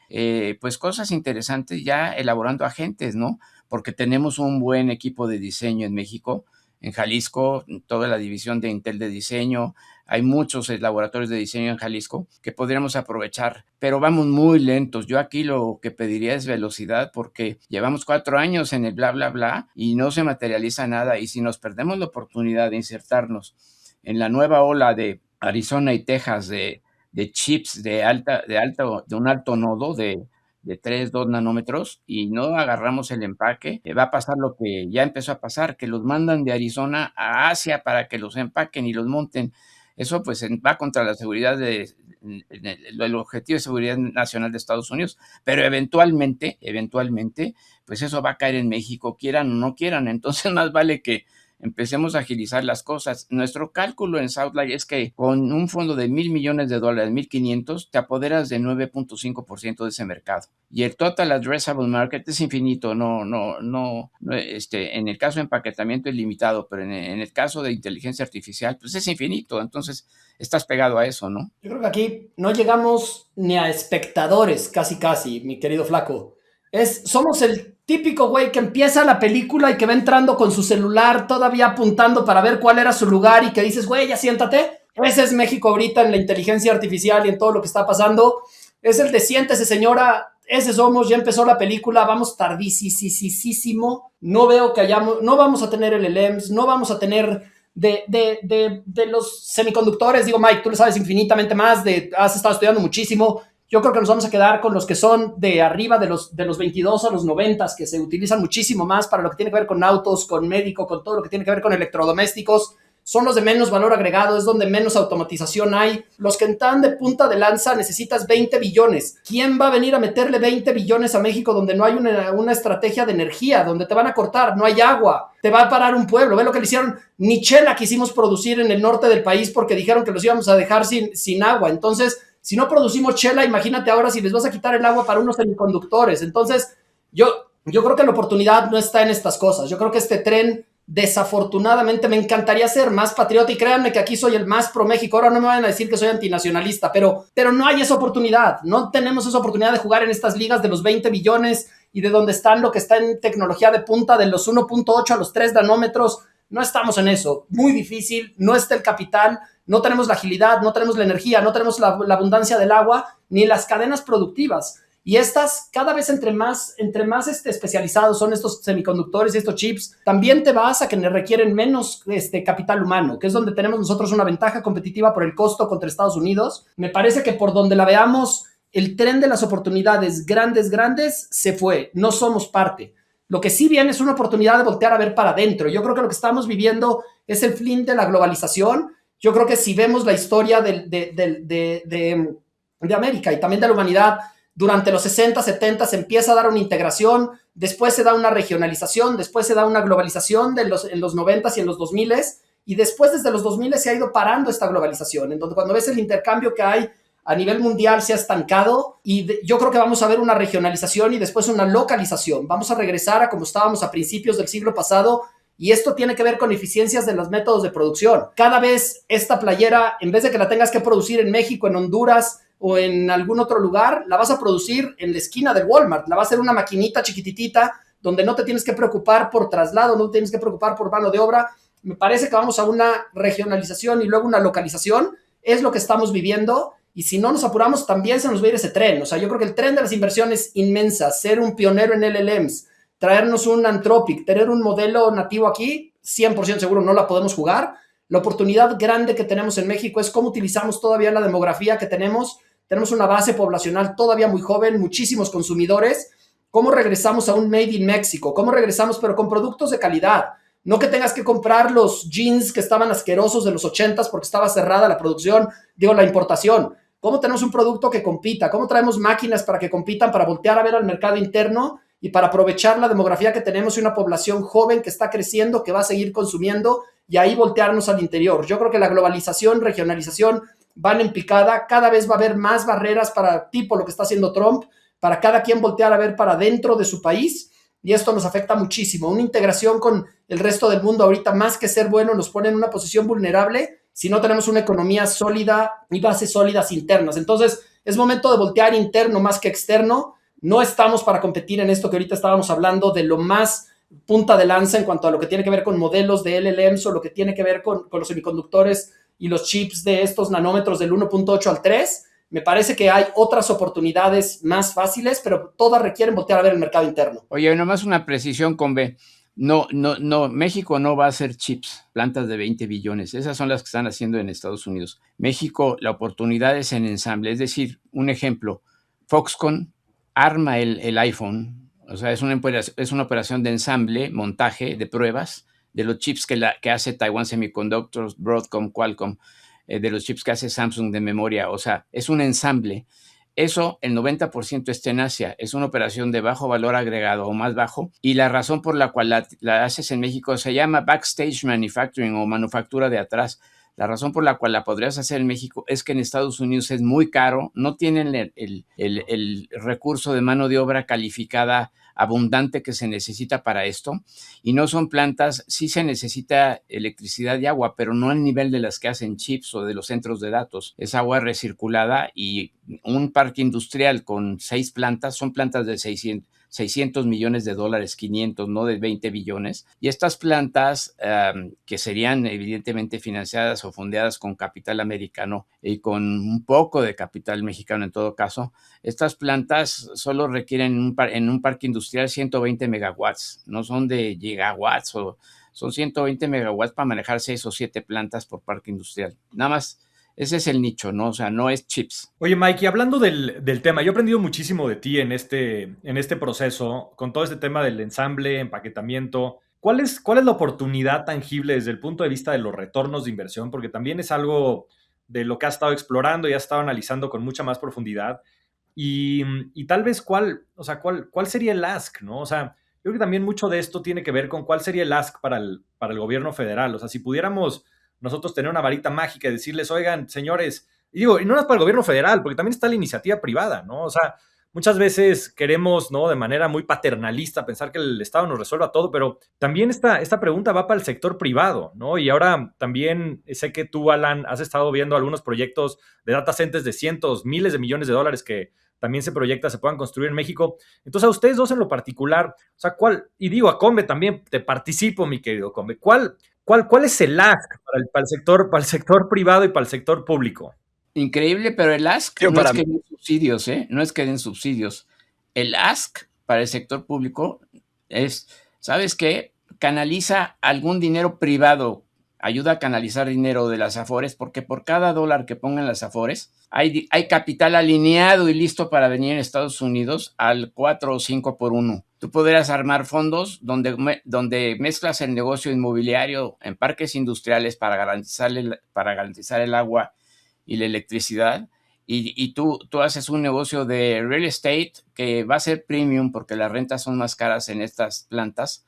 pues cosas interesantes ya elaborando agentes, ¿no? Porque tenemos un buen equipo de diseño en México, en Jalisco, toda la división de Intel de diseño. Hay muchos laboratorios de diseño en Jalisco que podríamos aprovechar, pero vamos muy lentos. Yo aquí lo que pediría es velocidad porque llevamos 4 años en el bla y no se materializa nada. Y si nos perdemos la oportunidad de insertarnos en la nueva ola de Arizona y Texas de chips de un alto nodo de 3, 2 nanómetros y no agarramos el empaque, va a pasar lo que ya empezó a pasar, que los mandan de Arizona a Asia para que los empaquen y los monten. Eso pues va contra la seguridad el objetivo de seguridad nacional de Estados Unidos, pero eventualmente, pues eso va a caer en México, quieran o no quieran. Entonces más vale que empecemos a agilizar las cosas. Nuestro cálculo en Southlight es que con un fondo de $1,000 millones, 1,500, te apoderas de 9.5% de ese mercado. Y el total addressable market es infinito, en el caso de empaquetamiento es limitado, pero en el caso de inteligencia artificial, pues es infinito. Entonces, estás pegado a eso, ¿no? Yo creo que aquí no llegamos ni a espectadores, casi, mi querido Flaco. Somos el típico güey que empieza la película y que va entrando con su celular todavía apuntando para ver cuál era su lugar y que dices, güey, ya siéntate. Ese es México ahorita en la inteligencia artificial y en todo lo que está pasando. Es el de siéntese, señora. Ese somos, ya empezó la película, vamos tardísimo. No veo que no vamos a tener LLMs, no vamos a tener de los semiconductores. Digo, Mike, tú le sabes infinitamente más, has estado estudiando muchísimo. Yo creo que nos vamos a quedar con los que son de arriba de los 22 a los 90, que se utilizan muchísimo más para lo que tiene que ver con autos, con médico, con todo lo que tiene que ver con electrodomésticos. Son los de menos valor agregado, es donde menos automatización hay. Los que están de punta de lanza necesitas 20 billones. ¿Quién va a venir a meterle 20 billones a México donde no hay una estrategia de energía, donde te van a cortar, no hay agua, te va a parar un pueblo? Ve lo que le hicieron. Ni chela quisimos producir en el norte del país porque dijeron que los íbamos a dejar sin agua. Entonces, si no producimos chela, imagínate ahora si les vas a quitar el agua para unos semiconductores. Entonces, yo creo que la oportunidad no está en estas cosas. Yo creo que este tren, desafortunadamente, me encantaría ser más patriota y créanme que aquí soy el más pro México. Ahora no me vayan a decir que soy antinacionalista, pero no hay esa oportunidad. No tenemos esa oportunidad de jugar en estas ligas de los 20 billones y de donde están lo que está en tecnología de punta de los 1.8 a los 3 nanómetros. No estamos en eso. Muy difícil. No está el capital. No tenemos la agilidad, no tenemos la energía, no tenemos la abundancia del agua, ni las cadenas productivas. Y estas, cada vez entre más especializados son estos semiconductores y estos chips, también te vas a que requieren menos capital humano, que es donde tenemos nosotros una ventaja competitiva por el costo contra Estados Unidos. Me parece que por donde la veamos, el tren de las oportunidades grandes se fue. No somos parte. Lo que sí viene es una oportunidad de voltear a ver para adentro. Yo creo que lo que estamos viviendo es el fin de la globalización. Yo creo que si vemos la historia de América y también de la humanidad, durante los 60, 70 se empieza a dar una integración, después se da una regionalización, después se da una globalización en los 90 y en los 2000, y después desde los 2000 se ha ido parando esta globalización, en donde cuando ves el intercambio que hay a nivel mundial se ha estancado, y yo creo que vamos a ver una regionalización y después una localización. Vamos a regresar a como estábamos a principios del siglo pasado. Y esto tiene que ver con eficiencias de los métodos de producción. Cada vez esta playera, en vez de que la tengas que producir en México, en Honduras o en algún otro lugar, la vas a producir en la esquina de Walmart. La va a hacer una maquinita chiquititita donde no te tienes que preocupar por traslado, no te tienes que preocupar por mano de obra. Me parece que vamos a una regionalización y luego una localización. Es lo que estamos viviendo. Y si no nos apuramos, también se nos va a ir ese tren. O sea, yo creo que el tren de las inversiones inmensas, ser un pionero en LLMs, traernos un Anthropic, tener un modelo nativo aquí, 100% seguro no la podemos jugar. La oportunidad grande que tenemos en México es cómo utilizamos todavía la demografía que tenemos. Tenemos una base poblacional todavía muy joven, muchísimos consumidores. ¿Cómo regresamos a un Made in México? ¿Cómo regresamos pero con productos de calidad? No que tengas que comprar los jeans que estaban asquerosos de los 80s porque estaba cerrada la producción, la importación. ¿Cómo tenemos un producto que compita? ¿Cómo traemos máquinas para que compitan, para voltear a ver al mercado interno y para aprovechar la demografía que tenemos y una población joven que está creciendo, que va a seguir consumiendo y ahí voltearnos al interior? Yo creo que la globalización, regionalización van en picada. Cada vez va a haber más barreras para tipo lo que está haciendo Trump, para cada quien voltear a ver para dentro de su país, y esto nos afecta muchísimo. Una integración con el resto del mundo ahorita, más que ser bueno, nos pone en una posición vulnerable si no tenemos una economía sólida y bases sólidas internas. Entonces, es momento de voltear interno más que externo. No estamos para competir en esto que ahorita estábamos hablando de lo más punta de lanza en cuanto a lo que tiene que ver con modelos de LLMs o lo que tiene que ver con los semiconductores y los chips de estos nanómetros del 1.8 al 3. Me parece que hay otras oportunidades más fáciles, pero todas requieren voltear a ver el mercado interno. Oye, nomás una precisión con B. No, México no va a hacer chips, plantas de 20 billones. Esas son las que están haciendo en Estados Unidos. México, la oportunidad es en ensamble. Es decir, un ejemplo, Foxconn arma el iPhone. O sea, es una operación de ensamble, montaje, de pruebas de los chips que hace Taiwan Semiconductors, Broadcom, Qualcomm, de los chips que hace Samsung de memoria. O sea, es un ensamble. Eso, el 90% está en Asia. Es una operación de bajo valor agregado o más bajo. Y la razón por la cual la haces en México se llama backstage manufacturing o manufactura de atrás. La razón por la cual la podrías hacer en México es que en Estados Unidos es muy caro. No tienen el recurso de mano de obra calificada abundante que se necesita para esto, y no son plantas, sí se necesita electricidad y agua, pero no al nivel de las que hacen chips o de los centros de datos. Es agua recirculada, y un parque industrial con 6 plantas son plantas de 600 millones de dólares, 500, no de 20 billones. Y estas plantas, que serían evidentemente financiadas o fondeadas con capital americano y con un poco de capital mexicano en todo caso, estas plantas solo requieren en un parque industrial 120 megawatts, no son de gigawatts, son 120 megawatts para manejar 6 o 7 plantas por parque industrial. Nada más. Ese es el nicho, ¿no? O sea, no es chips. Oye, Mike, y hablando del tema, yo he aprendido muchísimo de ti en este proceso, con todo este tema del ensamble, empaquetamiento. ¿Cuál es la oportunidad tangible desde el punto de vista de los retornos de inversión? Porque también es algo de lo que has estado explorando y has estado analizando con mucha más profundidad. Y tal vez cuál sería el ask, ¿no? O sea, yo creo que también mucho de esto tiene que ver con cuál sería el ask para el gobierno federal. O sea, si pudiéramos nosotros tener una varita mágica y decirles, oigan, señores, y no es para el gobierno federal, porque también está la iniciativa privada, ¿no? O sea, muchas veces queremos, ¿no?, de manera muy paternalista pensar que el Estado nos resuelva todo, pero también esta pregunta va para el sector privado, ¿no? Y ahora también sé que tú, Alan, has estado viendo algunos proyectos de data centers de cientos, miles de millones de dólares que también se proyecta se puedan construir en México. Entonces, a ustedes dos en lo particular, o sea, y digo, a Combe también te participo, mi querido Combe, ¿cuál es el ask para el sector privado y para el sector público? Increíble, pero el ask no es que den subsidios, ¿eh? No es que den subsidios. El ask para el sector público es, ¿sabes qué? Canaliza algún dinero privado, ayuda a canalizar dinero de las Afores, porque por cada dólar que pongan las Afores, hay capital alineado y listo para venir en Estados Unidos al 4 o 5 por 1. Tú podrás armar fondos donde mezclas el negocio inmobiliario en parques industriales para garantizar el agua y la electricidad, y tú haces un negocio de real estate que va a ser premium porque las rentas son más caras en estas plantas,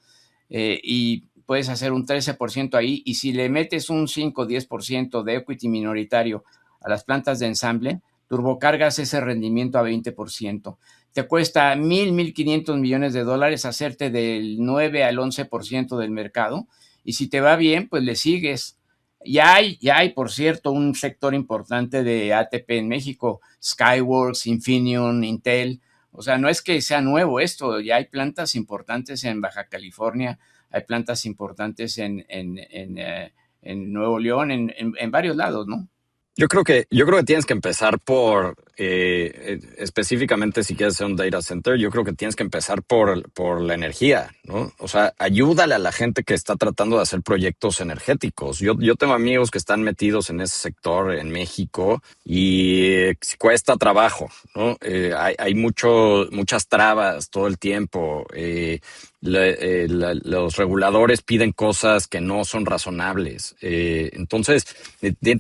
y puedes hacer un 13% ahí, y si le metes un 5 o 10% de equity minoritario a las plantas de ensamble, turbocargas ese rendimiento a 20%. Te cuesta 1,500 millones de dólares hacerte del 9 al 11% del mercado, y si te va bien, pues le sigues. Ya hay, por cierto, un sector importante de ATP en México, Skyworks, Infineon, Intel. O sea, no es que sea nuevo esto, ya hay plantas importantes en Baja California, hay plantas importantes en Nuevo León, en varios lados, ¿no? Yo creo que tienes que empezar por, específicamente si quieres hacer un data center, yo creo que tienes que empezar por la energía, ¿no? O sea, ayúdale a la gente que está tratando de hacer proyectos energéticos. Yo tengo amigos que están metidos en ese sector en México y cuesta trabajo, ¿no? Hay muchas trabas todo el tiempo. Los reguladores piden cosas que no son razonables. Entonces,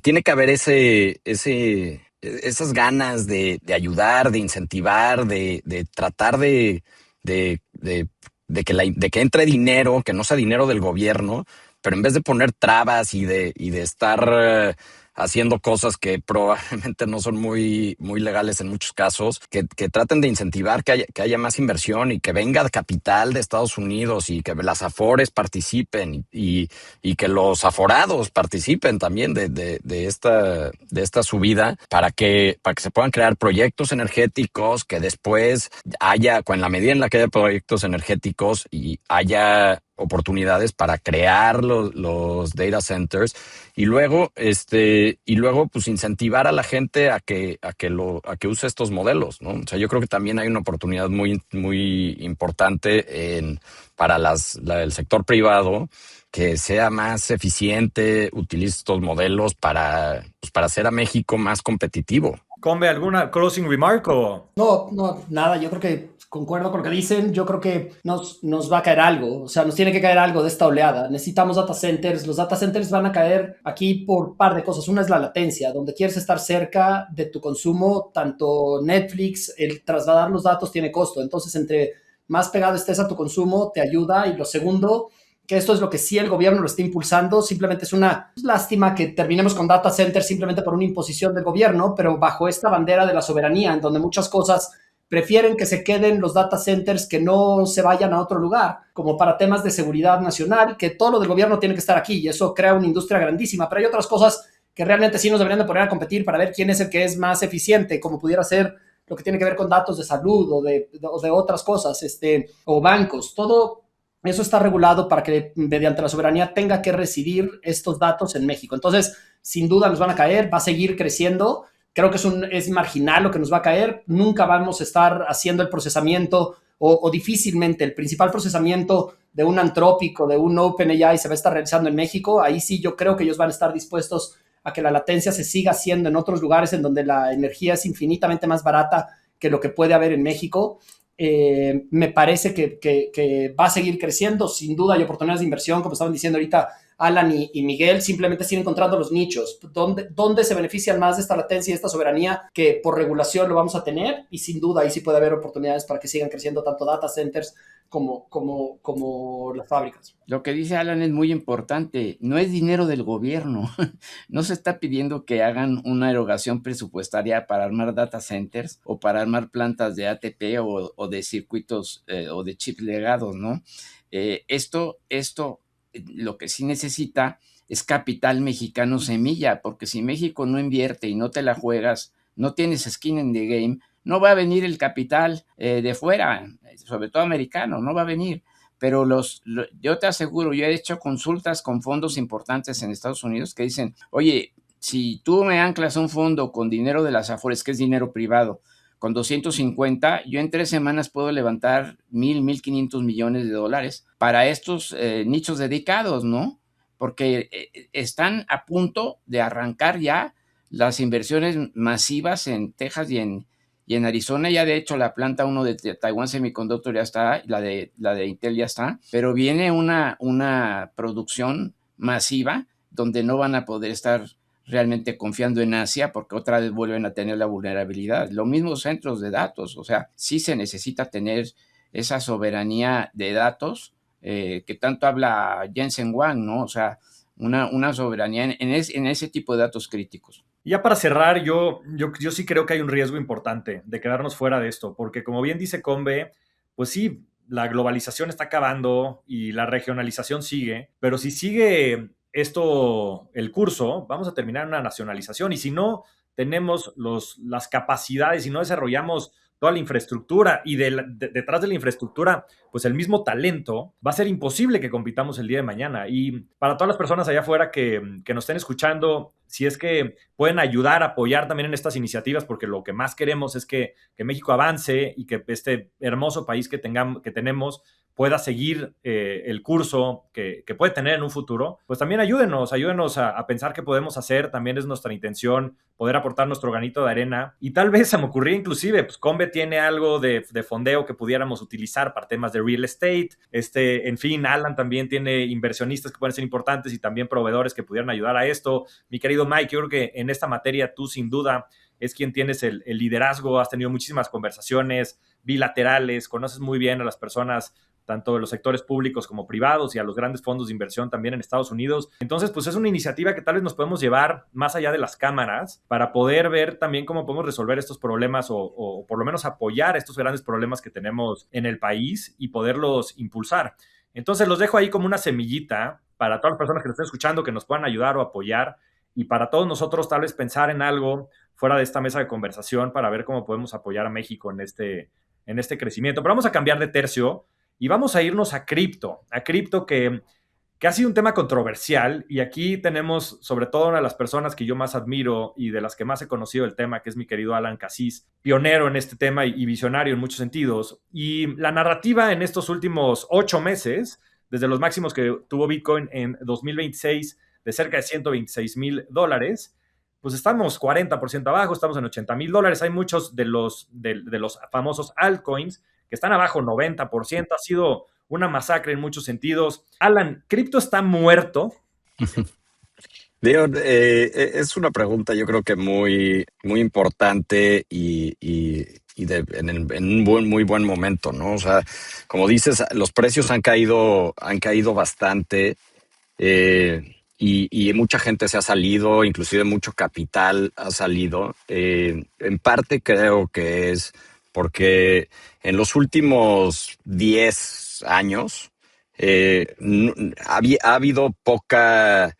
tiene que haber esas ganas de ayudar, de incentivar, de tratar de que entre dinero, que no sea dinero del gobierno, pero en vez de poner trabas y de estar haciendo cosas que probablemente no son muy, muy legales en muchos casos, que traten de incentivar que haya más inversión y que venga capital de Estados Unidos y que las Afores participen y que los aforados participen también de esta subida para que se puedan crear proyectos energéticos que después en la medida en la que haya proyectos energéticos y haya oportunidades para crear los data centers y luego pues incentivar a la gente a que use estos modelos, ¿no? O sea, yo creo que también hay una oportunidad muy, muy importante para el sector privado que sea más eficiente, utilice estos modelos para hacer a México más competitivo. Combe, ¿alguna closing remark o...? No, no, nada, yo creo que concuerdo con lo que dicen, yo creo que nos va a caer algo, o sea, nos tiene que caer algo de esta oleada. Necesitamos data centers, los data centers van a caer aquí por un par de cosas. Una es la latencia, donde quieres estar cerca de tu consumo, tanto Netflix, el trasladar los datos tiene costo, entonces entre más pegado estés a tu consumo, te ayuda. Y lo segundo, que esto es lo que sí el gobierno lo está impulsando, simplemente es una lástima que terminemos con data centers simplemente por una imposición del gobierno, pero bajo esta bandera de la soberanía, en donde muchas cosas prefieren que se queden los data centers, que no se vayan a otro lugar, como para temas de seguridad nacional, que todo lo del gobierno tiene que estar aquí, y eso crea una industria grandísima. Pero hay otras cosas que realmente sí nos deberían de poner a competir para ver quién es el que es más eficiente, como pudiera ser lo que tiene que ver con datos de salud o de otras cosas, o bancos. Todo eso está regulado para que mediante la soberanía tenga que residir estos datos en México. Entonces, sin duda nos van a caer, va a seguir creciendo. Creo que es marginal lo que nos va a caer. Nunca vamos a estar haciendo el procesamiento o difícilmente el principal procesamiento de un Anthropic o de un OpenAI se va a estar realizando en México. Ahí sí yo creo que ellos van a estar dispuestos a que la latencia se siga haciendo en otros lugares en donde la energía es infinitamente más barata que lo que puede haber en México. Me parece que va a seguir creciendo. Sin duda hay oportunidades de inversión, como estaban diciendo ahorita Alan y Miguel, simplemente siguen encontrando los nichos, dónde se benefician más de esta latencia y esta soberanía, que por regulación lo vamos a tener, y sin duda ahí sí puede haber oportunidades para que sigan creciendo tanto data centers como las fábricas. Lo que dice Alan es muy importante, no es dinero del gobierno, no se está pidiendo que hagan una erogación presupuestaria para armar data centers o para armar plantas de ATP o de circuitos o de chips legados, ¿no? Esto lo que sí necesita es capital mexicano semilla, porque si México no invierte y no te la juegas, no tienes skin in the game, no va a venir el capital de fuera, sobre todo americano, no va a venir. Pero yo te aseguro, yo he hecho consultas con fondos importantes en Estados Unidos que dicen, oye, si tú me anclas un fondo con dinero de las Afores, que es dinero privado, con 250, yo en 3 semanas puedo levantar 1,500 millones de dólares para estos nichos dedicados, ¿no? Porque están a punto de arrancar ya las inversiones masivas en Texas y en Arizona. Ya de hecho la planta 1 de Taiwan Semiconductor ya está, la de Intel ya está, pero viene una producción masiva donde no van a poder estar realmente confiando en Asia, porque otra vez vuelven a tener la vulnerabilidad. Lo mismo centros de datos, o sea, sí se necesita tener esa soberanía de datos que tanto habla Jensen Huang, ¿no? O sea, una soberanía en ese tipo de datos críticos. Ya para cerrar, yo sí creo que hay un riesgo importante de quedarnos fuera de esto, porque como bien dice Combe, pues sí, la globalización está acabando y la regionalización sigue, pero si sigue esto, el curso, vamos a terminar en una nacionalización, y si no tenemos las capacidades y no desarrollamos toda la infraestructura y detrás de la infraestructura, pues el mismo talento, va a ser imposible que compitamos el día de mañana. Y para todas las personas allá afuera que nos estén escuchando, si es que pueden ayudar, apoyar también en estas iniciativas, porque lo que más queremos es que México avance y que este hermoso país que tenemos pueda seguir el curso que puede tener en un futuro, pues también ayúdenos a pensar qué podemos hacer. También es nuestra intención poder aportar nuestro granito de arena, y tal vez se me ocurría inclusive, pues Combe tiene algo de fondeo que pudiéramos utilizar para temas de real estate, en fin, Alan también tiene inversionistas que pueden ser importantes y también proveedores que pudieran ayudar a esto. Mi querido Mike, yo creo que en esta materia tú sin duda es quien tienes el liderazgo, has tenido muchísimas conversaciones bilaterales, conoces muy bien a las personas tanto de los sectores públicos como privados y a los grandes fondos de inversión también en Estados Unidos. Entonces, pues es una iniciativa que tal vez nos podemos llevar más allá de las cámaras para poder ver también cómo podemos resolver estos problemas o por lo menos apoyar estos grandes problemas que tenemos en el país y poderlos impulsar. Entonces, los dejo ahí como una semillita para todas las personas que nos estén escuchando, que nos puedan ayudar o apoyar, y para todos nosotros tal vez pensar en algo fuera de esta mesa de conversación para ver cómo podemos apoyar a México en este crecimiento. Pero vamos a cambiar de tercio y vamos a irnos a cripto que ha sido un tema controversial, y aquí tenemos sobre todo una de las personas que yo más admiro y de las que más he conocido el tema, que es mi querido Alan Cassis, pionero en este tema y visionario en muchos sentidos. Y la narrativa en estos últimos 8 meses, desde los máximos que tuvo Bitcoin en 2026 de cerca de $126,000, pues estamos 40% abajo, estamos en $80,000. Hay muchos de los famosos altcoins que están abajo 90%. Ha sido una masacre en muchos sentidos. Alan, ¿cripto está muerto? Digo, es una pregunta yo creo que muy, muy importante en un muy buen momento, ¿no? O sea, como dices, los precios han caído bastante, y mucha gente se ha salido, inclusive mucho capital ha salido. En parte creo que es porque en los últimos 10 años ha habido pocas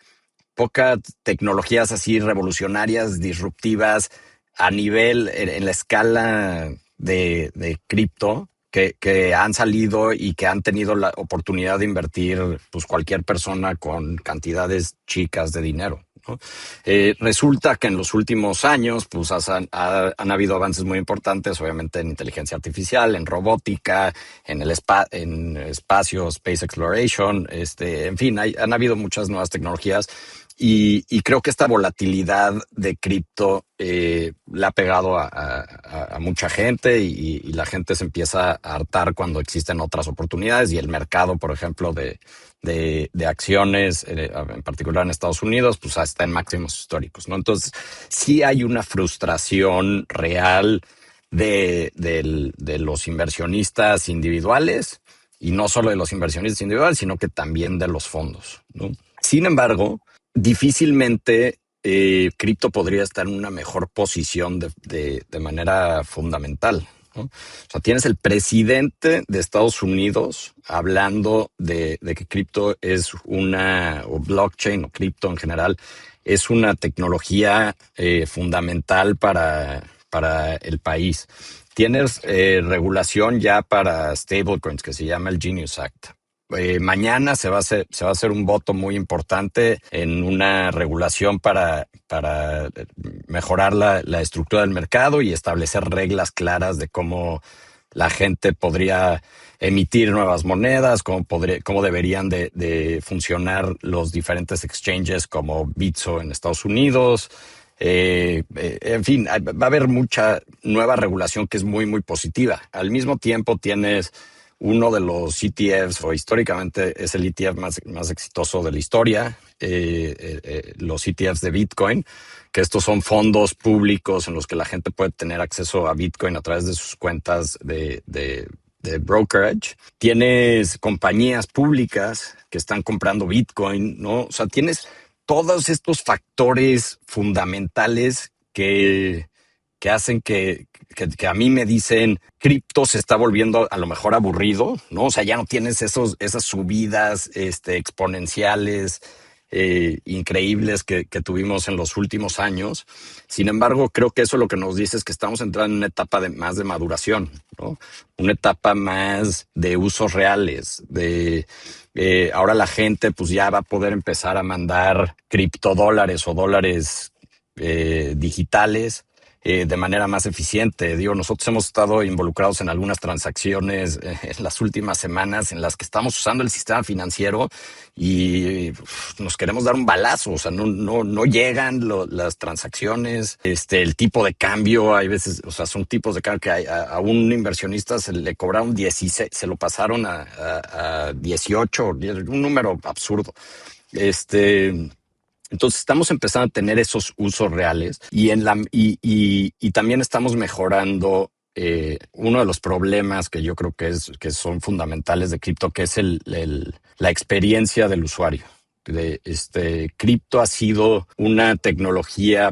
tecnologías así revolucionarias, disruptivas a nivel, en la escala de cripto que han salido y que han tenido la oportunidad de invertir pues cualquier persona con cantidades chicas de dinero, ¿no? Resulta que en los últimos años pues han habido avances muy importantes, obviamente en inteligencia artificial, en robótica, en espacio, space exploration, en fin, han habido muchas nuevas tecnologías. Y creo que esta volatilidad de cripto le ha pegado a mucha gente, y la gente se empieza a hartar cuando existen otras oportunidades, y el mercado, por ejemplo, de acciones, en particular en Estados Unidos, pues está en máximos históricos, ¿no? Entonces, sí hay una frustración real de los inversionistas individuales, y no solo de los inversionistas individuales, sino que también de los fondos, ¿no? Sin embargo, difícilmente cripto podría estar en una mejor posición de manera fundamental, ¿no? O sea, tienes el presidente de Estados Unidos hablando de que cripto es o blockchain o cripto en general, es una tecnología fundamental para el país. Tienes regulación ya para stablecoins que se llama el Genius Act. Mañana se va a hacer un voto muy importante en una regulación para mejorar la estructura del mercado y establecer reglas claras de cómo la gente podría emitir nuevas monedas, cómo deberían de funcionar los diferentes exchanges como Bitso en Estados Unidos. En fin, va a haber mucha nueva regulación que es muy, muy positiva. Al mismo tiempo tienes uno de los ETFs, o históricamente es el ETF más exitoso de la historia, los ETFs de Bitcoin, que estos son fondos públicos en los que la gente puede tener acceso a Bitcoin a través de sus cuentas de brokerage. Tienes compañías públicas que están comprando Bitcoin, ¿no? O sea, tienes todos estos factores fundamentales que hacen que a mí me dicen cripto se está volviendo a lo mejor aburrido, ¿no? O sea, ya no tienes esas subidas exponenciales increíbles que tuvimos en los últimos años. Sin embargo, creo que eso lo que nos dice es que estamos entrando en una etapa más de maduración, ¿no? Una etapa más de usos reales, ahora la gente pues ya va a poder empezar a mandar criptodólares o dólares digitales de manera más eficiente. Digo, nosotros hemos estado involucrados en algunas transacciones en las últimas semanas en las que estamos usando el sistema financiero y nos queremos dar un balazo. O sea, no llegan las transacciones. El tipo de cambio, hay veces, o sea, son tipos de cambio que a un inversionista se le cobraron 16, se lo pasaron a 18, un número absurdo. Entonces estamos empezando a tener esos usos reales y también estamos mejorando uno de los problemas que yo creo que son fundamentales de cripto, que es la experiencia del usuario. Cripto ha sido una tecnología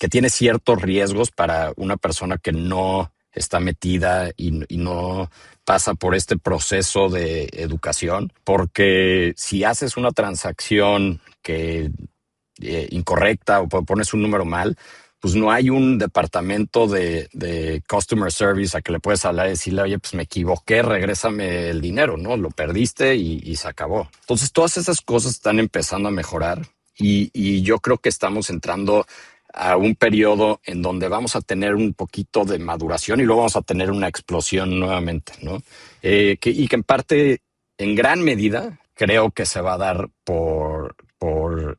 que tiene ciertos riesgos para una persona que no está metida y no pasa por este proceso de educación, porque si haces una transacción incorrecta o pones un número mal, pues no hay un departamento de customer service a que le puedes hablar y decirle, oye, pues me equivoqué, regrésame el dinero, ¿no? Lo perdiste y se acabó. Entonces todas esas cosas están empezando a mejorar y yo creo que estamos entrando a un periodo en donde vamos a tener un poquito de maduración y luego vamos a tener una explosión nuevamente, ¿no? Y que en parte, en gran medida, creo que se va a dar por por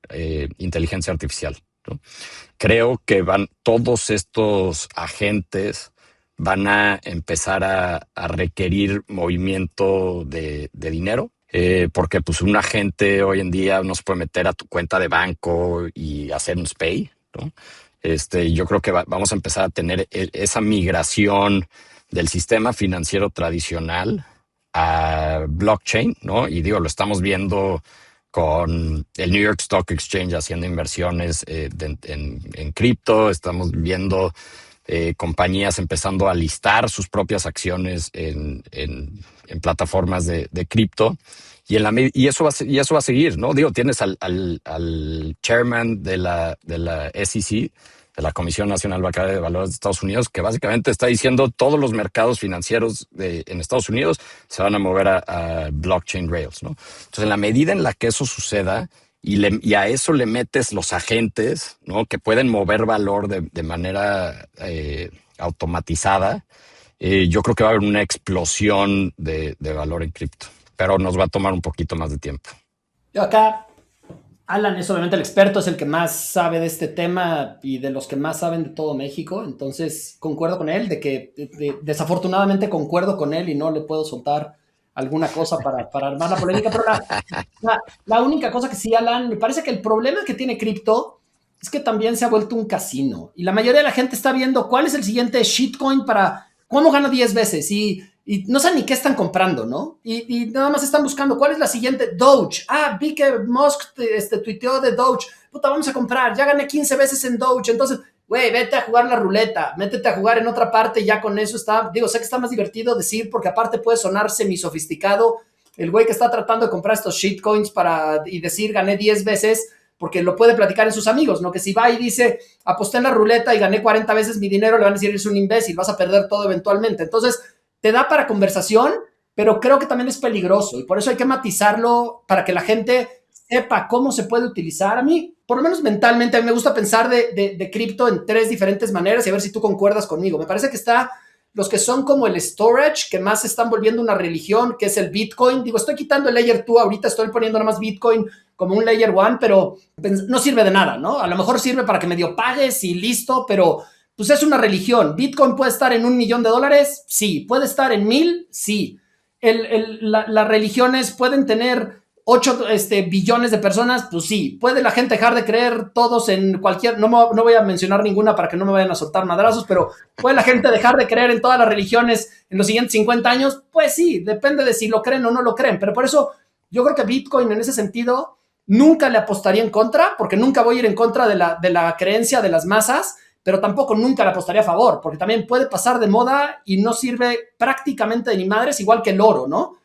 inteligencia artificial, ¿no? Creo que todos estos agentes van a empezar a requerir movimiento de dinero, porque pues un agente hoy en día no se puede meter a tu cuenta de banco y hacer un SPAY, ¿no? Yo creo que vamos a empezar a tener esa migración del sistema financiero tradicional a blockchain, ¿no? Y digo, lo estamos viendo con el New York Stock Exchange haciendo inversiones en cripto. Estamos viendo compañías empezando a listar sus propias acciones en plataformas de cripto. Y eso va a seguir, ¿no? Digo, tienes al chairman de la SEC, de la Comisión Nacional Bancaria de Valores de Estados Unidos, que básicamente está diciendo todos los mercados financieros en Estados Unidos se van a mover a blockchain rails, ¿no? Entonces, en la medida en la que eso suceda y a eso le metes los agentes, ¿no? Que pueden mover valor de manera automatizada, yo creo que va a haber una explosión de valor en cripto, pero nos va a tomar un poquito más de tiempo. Yo acá, Alan es obviamente el experto, es el que más sabe de este tema y de los que más saben de todo México, entonces concuerdo con él, desafortunadamente concuerdo con él y no le puedo soltar alguna cosa para armar la polémica, pero la única cosa que sí, Alan, me parece que el problema que tiene cripto es que también se ha vuelto un casino y la mayoría de la gente está viendo cuál es el siguiente shitcoin para cómo gano 10 veces y no saben ni qué están comprando, ¿no? Y nada más están buscando cuál es la siguiente Doge. Vi que Musk tuiteó de Doge. Puta, vamos a comprar. Ya gané 15 veces en Doge. Entonces, güey, vete a jugar la ruleta. Métete a jugar en otra parte y ya con eso está. Digo, sé que está más divertido decir porque aparte puede sonar semi-sofisticado el güey que está tratando de comprar estos shitcoins y decir gané 10 veces porque lo puede platicar en sus amigos, ¿no? Que si va y dice aposté en la ruleta y gané 40 veces mi dinero, le van a decir eres un imbécil, vas a perder todo eventualmente. Entonces, te da para conversación, pero creo que también es peligroso y por eso hay que matizarlo para que la gente sepa cómo se puede utilizar. A mí, por lo menos mentalmente, a mí me gusta pensar de cripto en 3 diferentes maneras y a ver si tú concuerdas conmigo. Me parece que está los que son como el storage, que más se están volviendo una religión, que es el Bitcoin. Digo, estoy quitando el Layer 2, ahorita estoy poniendo nada más Bitcoin como un Layer 1, pero no sirve de nada, ¿no? A lo mejor sirve para que medio pagues y listo, pero pues es una religión. ¿Bitcoin puede estar en $1 millón? Sí. ¿Puede estar en 1,000? Sí. Las religiones pueden tener 8 billones de personas, pues sí. ¿Puede la gente dejar de creer todos en cualquier? No voy a mencionar ninguna para que no me vayan a soltar madrazos, pero ¿puede la gente dejar de creer en todas las religiones en los siguientes 50 años? Pues sí, depende de si lo creen o no lo creen. Pero por eso yo creo que Bitcoin en ese sentido nunca le apostaría en contra, porque nunca voy a ir en contra de la creencia de las masas, pero tampoco nunca le apostaría a favor, porque también puede pasar de moda y no sirve prácticamente de ni madres, igual que el oro, ¿no?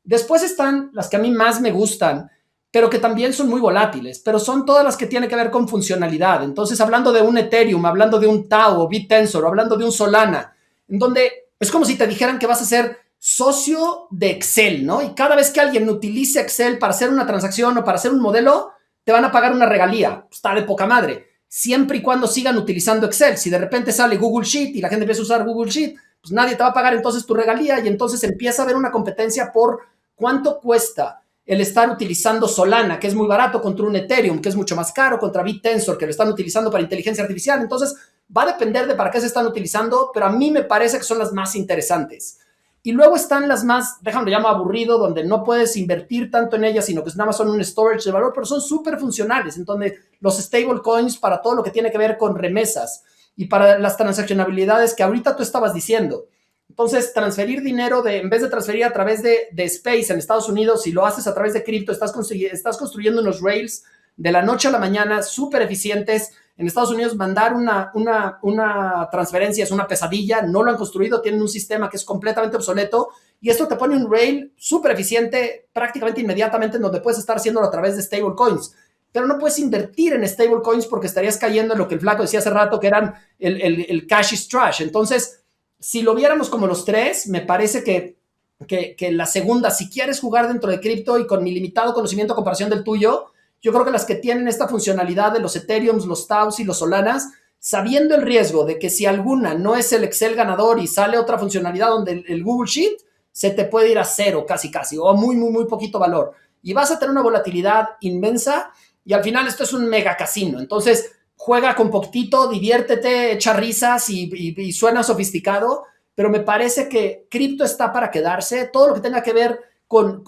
Después están las que a mí más me gustan, pero que también son muy volátiles, pero son todas las que tienen que ver con funcionalidad. Entonces, hablando de un Ethereum, hablando de un Tau o BitTensor, hablando de un Solana, en donde es como si te dijeran que vas a ser socio de Excel, ¿no? Y cada vez que alguien utilice Excel para hacer una transacción o para hacer un modelo, te van a pagar una regalía. Está de poca madre. Siempre y cuando sigan utilizando Excel. Si de repente sale Google Sheet y la gente empieza a usar Google Sheet, pues nadie te va a pagar entonces tu regalía y entonces empieza a haber una competencia por cuánto cuesta el estar utilizando Solana, que es muy barato, contra un Ethereum, que es mucho más caro, contra BitTensor, que lo están utilizando para inteligencia artificial. Entonces, va a depender de para qué se están utilizando, pero a mí me parece que son las más interesantes. Y luego están las más, déjame llamo aburrido, donde no puedes invertir tanto en ellas, sino que nada más son un storage de valor, pero son súper funcionales, en donde los stablecoins para todo lo que tiene que ver con remesas y para las transaccionabilidades que ahorita tú estabas diciendo. Entonces, transferir dinero, en vez de transferir a través de Space en Estados Unidos, si lo haces a través de cripto, estás construyendo unos rails de la noche a la mañana súper eficientes. En Estados Unidos mandar una transferencia es una pesadilla, no lo han construido, tienen un sistema que es completamente obsoleto y esto te pone un rail súper eficiente prácticamente inmediatamente en donde puedes estar haciéndolo a través de stablecoins. Pero no puedes invertir en stablecoins porque estarías cayendo en lo que el Flaco decía hace rato, que eran el cash is trash. Entonces, si lo viéramos como los tres, me parece que la segunda, si quieres jugar dentro de cripto y con mi limitado conocimiento a comparación del tuyo, yo creo que las que tienen esta funcionalidad de los Ethereums, los Taus y los Solanas, sabiendo el riesgo de que si alguna no es el Excel ganador y sale otra funcionalidad donde el Google Sheet, se te puede ir a cero casi, o muy, muy, muy poquito valor. Y vas a tener una volatilidad inmensa y al final esto es un mega casino. Entonces, juega con poquitito, diviértete, echa risas y suena sofisticado, pero me parece que cripto está para quedarse. Todo lo que tenga que ver con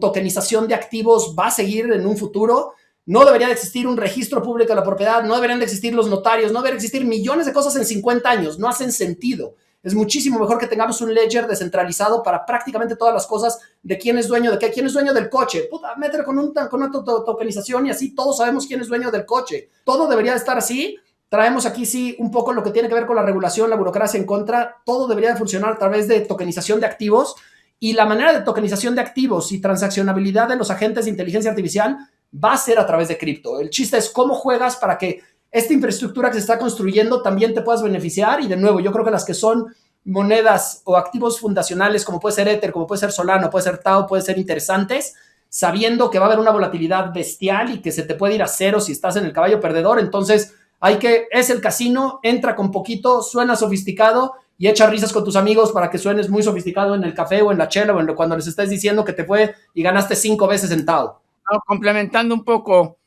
tokenización de activos va a seguir en un futuro. No debería de existir un registro público de la propiedad, no deberían de existir los notarios, no deberían de existir millones de cosas en 50 años, no hacen sentido. Es muchísimo mejor que tengamos un ledger descentralizado para prácticamente todas las cosas de quién es dueño de qué, quién es dueño del coche. Puta, métele con una tokenización y así todos sabemos quién es dueño del coche. Todo debería de estar así. Traemos aquí sí un poco lo que tiene que ver con la regulación, la burocracia en contra. Todo debería de funcionar a través de tokenización de activos, y la manera de tokenización de activos y transaccionabilidad de los agentes de inteligencia artificial va a ser a través de cripto. El chiste es cómo juegas para que esta infraestructura que se está construyendo también te puedas beneficiar. Y de nuevo, yo creo que las que son monedas o activos fundacionales, como puede ser Ether, como puede ser Solano, puede ser Tao, puede ser interesantes, sabiendo que va a haber una volatilidad bestial y que se te puede ir a cero si estás en el caballo perdedor. Entonces, es el casino, entra con poquito, suena sofisticado y echa risas con tus amigos para que suenes muy sofisticado en el café o en la chela o cuando les estés diciendo que te fue y ganaste 5 veces en Tao. No, complementando un poco,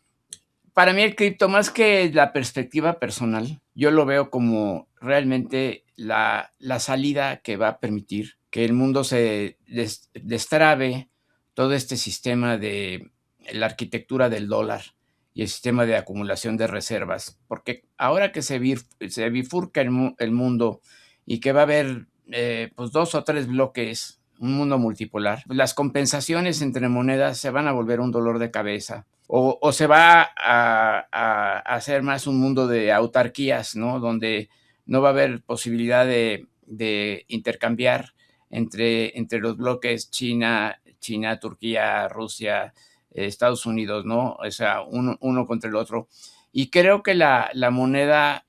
para mí el cripto, más que la perspectiva personal, yo lo veo como realmente la salida que va a permitir que el mundo se destrabe todo este sistema de la arquitectura del dólar y el sistema de acumulación de reservas, porque ahora que se bifurca el mundo y que va a haber pues 2 o 3 bloques, un mundo multipolar, las compensaciones entre monedas se van a volver un dolor de cabeza. O se va a hacer más un mundo de autarquías, ¿no? Donde no va a haber posibilidad de intercambiar entre los bloques China, Turquía, Rusia, Estados Unidos, ¿no? O sea, uno contra el otro. Y creo que la moneda,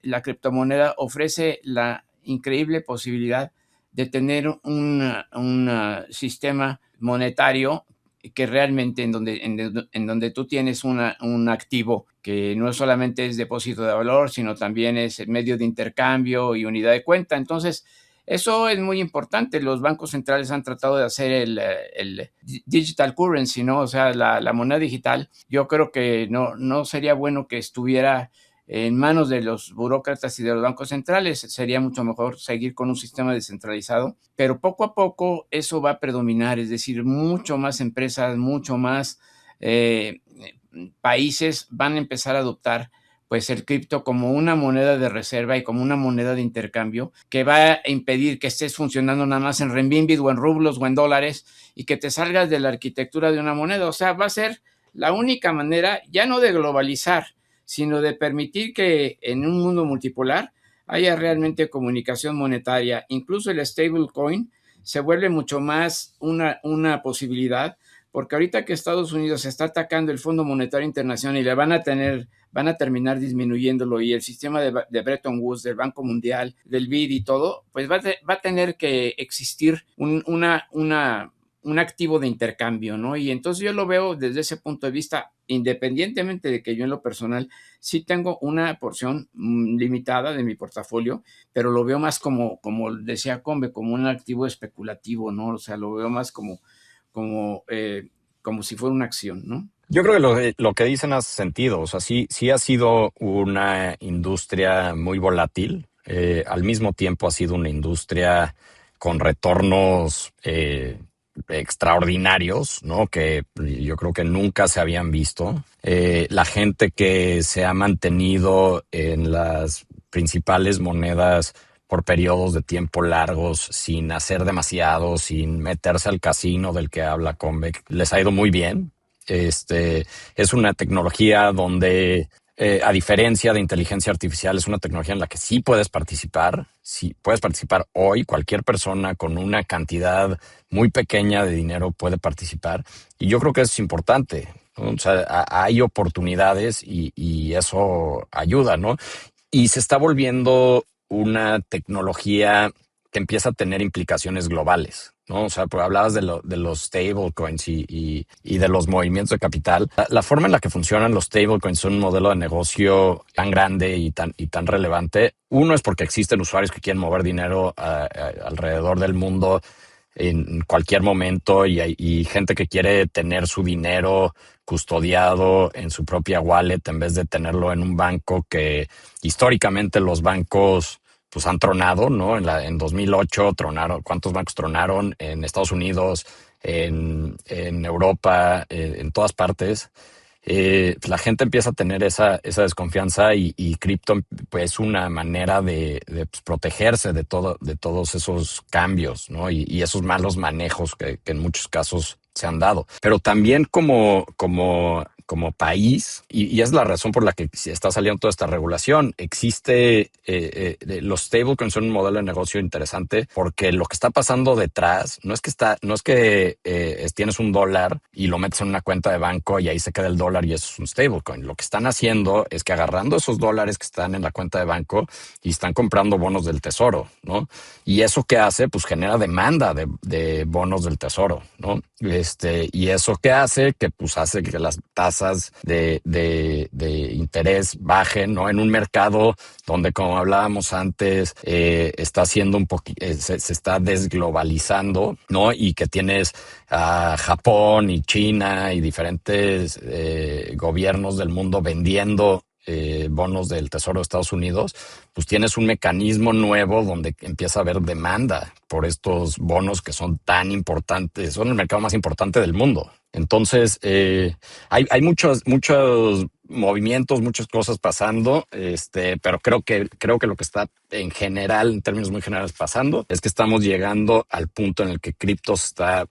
la criptomoneda ofrece la increíble posibilidad de tener un sistema monetario que realmente en donde tú tienes un activo que no solamente es depósito de valor, sino también es medio de intercambio y unidad de cuenta. Entonces, eso es muy importante. Los bancos centrales han tratado de hacer el digital currency, ¿no? O sea, la moneda digital. Yo creo que no sería bueno que estuviera en manos de los burócratas y de los bancos centrales. Sería mucho mejor seguir con un sistema descentralizado, pero poco a poco eso va a predominar, es decir, mucho más empresas, mucho más países van a empezar a adoptar pues el cripto como una moneda de reserva y como una moneda de intercambio que va a impedir que estés funcionando nada más en renminbi o en rublos o en dólares y que te salgas de la arquitectura de una moneda. O sea, va a ser la única manera ya no de globalizar, sino de permitir que en un mundo multipolar haya realmente comunicación monetaria. Incluso el stablecoin se vuelve mucho más una posibilidad, porque ahorita que Estados Unidos está atacando el Fondo Monetario Internacional y le van a terminar disminuyéndolo, y el sistema de Bretton Woods, del Banco Mundial, del BID y todo, pues va a tener que existir un activo de intercambio, ¿no? Y entonces yo lo veo desde ese punto de vista, independientemente de que yo en lo personal sí tengo una porción limitada de mi portafolio, pero lo veo más como decía Combe, como un activo especulativo, ¿no? O sea, lo veo más como si fuera una acción, ¿no? Yo creo que lo que dicen hace sentido. O sea, sí ha sido una industria muy volátil. Al mismo tiempo ha sido una industria con retornos extraordinarios, ¿no? Que yo creo que nunca se habían visto. La gente que se ha mantenido en las principales monedas por periodos de tiempo largos, sin hacer demasiado, sin meterse al casino del que habla Convex, les ha ido muy bien. Es una tecnología donde, a diferencia de inteligencia artificial, es una tecnología en la que sí puedes participar. Sí puedes participar hoy. Cualquier persona con una cantidad muy pequeña de dinero puede participar. Y yo creo que eso es importante, ¿no? O sea, hay oportunidades y eso ayuda, ¿no? Y se está volviendo una tecnología que empieza a tener implicaciones globales, ¿no? O sea, pues hablabas de los stablecoins y de los movimientos de capital. La forma en la que funcionan los stablecoins son un modelo de negocio tan grande y tan relevante. Uno es porque existen usuarios que quieren mover dinero alrededor del mundo en cualquier momento y gente que quiere tener su dinero custodiado en su propia wallet en vez de tenerlo en un banco que históricamente los bancos pues han tronado, ¿no? En 2008 tronaron. ¿Cuántos bancos tronaron? En Estados Unidos, en Europa, en todas partes. La gente empieza a tener esa desconfianza y cripto pues, es una manera de pues, protegerse de todos esos cambios, ¿no? Y esos malos manejos que en muchos casos se han dado. Pero también como país, y es la razón por la que está saliendo toda esta regulación, existe, los stablecoins son un modelo de negocio interesante porque lo que está pasando detrás no es que tienes un dólar y lo metes en una cuenta de banco y ahí se queda el dólar y eso es un stablecoin. Lo que están haciendo es que agarrando esos dólares que están en la cuenta de banco y están comprando bonos del tesoro, ¿no? Y eso que hace, pues genera demanda de bonos del tesoro, ¿no? Y eso que hace, que pues hace que las tasas de interés bajen, ¿no? En un mercado donde, como hablábamos antes, está haciendo se está desglobalizando, ¿no? Y que tienes a Japón y China y diferentes gobiernos del mundo vendiendo bonos del Tesoro de Estados Unidos, pues tienes un mecanismo nuevo donde empieza a haber demanda por estos bonos que son tan importantes, son el mercado más importante del mundo. Entonces, hay muchos movimientos, muchas cosas pasando, pero creo que lo que está en general, en términos muy generales pasando, es que estamos llegando al punto en el que cripto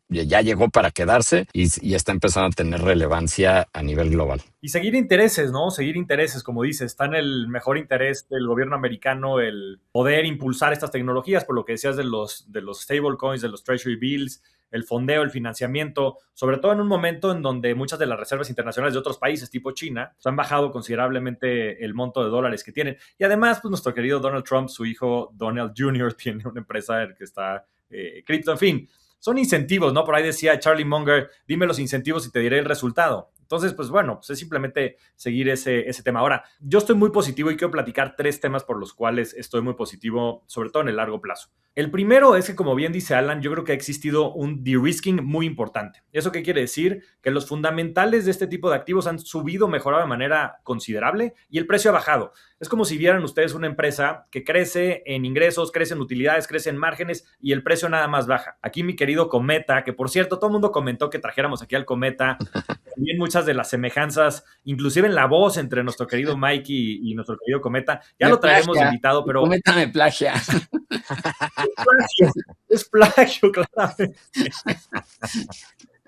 ya llegó para quedarse y está empezando a tener relevancia a nivel global. Y seguir intereses, ¿no? Seguir intereses, como dices, está en el mejor interés del gobierno americano el poder impulsar estas tecnologías, por lo que decías de los stablecoins, de los treasury bills, el fondeo, el financiamiento, sobre todo en un momento en donde muchas de las reservas internacionales de otros países, tipo China, han bajado considerablemente el monto de dólares que tienen. Y además, pues nuestro querido Donald Trump, su hijo Donald Jr., tiene una empresa que está cripto, en fin. Son incentivos, ¿no? Por ahí decía Charlie Munger, dime los incentivos y te diré el resultado. Entonces, pues bueno, pues es simplemente seguir ese tema. Ahora, yo estoy muy positivo y quiero platicar 3 temas por los cuales estoy muy positivo, sobre todo en el largo plazo. El primero es que, como bien dice Alan, yo creo que ha existido un de-risking muy importante. ¿Eso qué quiere decir? Que los fundamentales de este tipo de activos han subido, mejorado de manera considerable y el precio ha bajado. Es como si vieran ustedes una empresa que crece en ingresos, crece en utilidades, crece en márgenes y el precio nada más baja. Aquí mi querido Cometa, que por cierto todo el mundo comentó que trajéramos aquí al Cometa, también muchas de las semejanzas, inclusive en la voz entre nuestro querido Mike y nuestro querido Cometa, ya Me lo traemos plagia, invitado, pero... Cometa me plagia. Es plagio, claramente.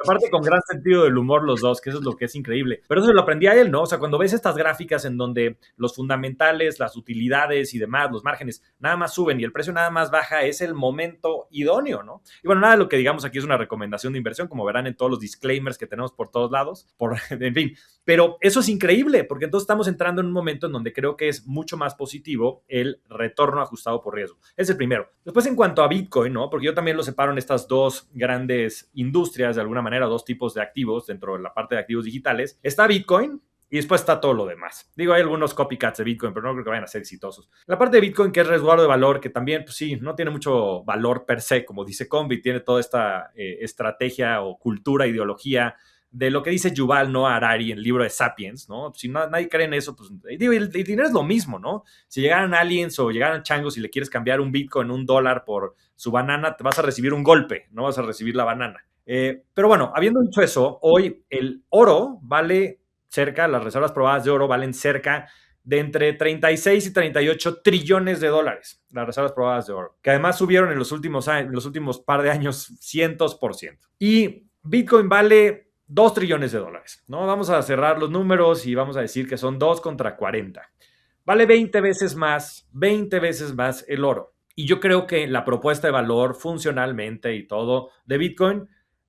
Aparte con gran sentido del humor los dos, que eso es lo que es increíble. Pero eso lo aprendí a él, ¿no? O sea, cuando ves estas gráficas en donde los fundamentales, las utilidades y demás, los márgenes, nada más suben y el precio nada más baja, es el momento idóneo, ¿no? Y bueno, nada de lo que digamos aquí es una recomendación de inversión, como verán en todos los disclaimers que tenemos por todos lados, en fin. Pero eso es increíble, porque entonces estamos entrando en un momento en donde creo que es mucho más positivo el retorno ajustado por riesgo. Es el primero. Después, en cuanto a Bitcoin, ¿no? Porque yo también lo separo en estas 2 grandes industrias, de alguna manera, 2 tipos de activos dentro de la parte de activos digitales. Está Bitcoin y después está todo lo demás. Digo, hay algunos copycats de Bitcoin, pero no creo que vayan a ser exitosos. La parte de Bitcoin, que es resguardo de valor, que también, pues sí, no tiene mucho valor per se, como dice Combi, tiene toda esta estrategia o cultura, ideología de lo que dice Yuval Noah Harari en el libro de Sapiens, ¿no? Si nadie cree en eso, pues digo, el dinero es lo mismo, ¿no? Si llegaran aliens o llegaran changos y le quieres cambiar un Bitcoin en $1 por su banana, te vas a recibir un golpe, no vas a recibir la banana. Pero bueno, habiendo dicho eso, hoy el oro vale cerca, las reservas probadas de oro valen cerca de entre 36 y 38 trillones de dólares, las reservas probadas de oro, que además subieron en los últimos par de años 100%. Y Bitcoin vale 2 trillones de dólares, ¿no? Vamos a cerrar los números y vamos a decir que son 2 contra 40. Vale 20 veces más el oro. Y yo creo que la propuesta de valor funcionalmente y todo de Bitcoin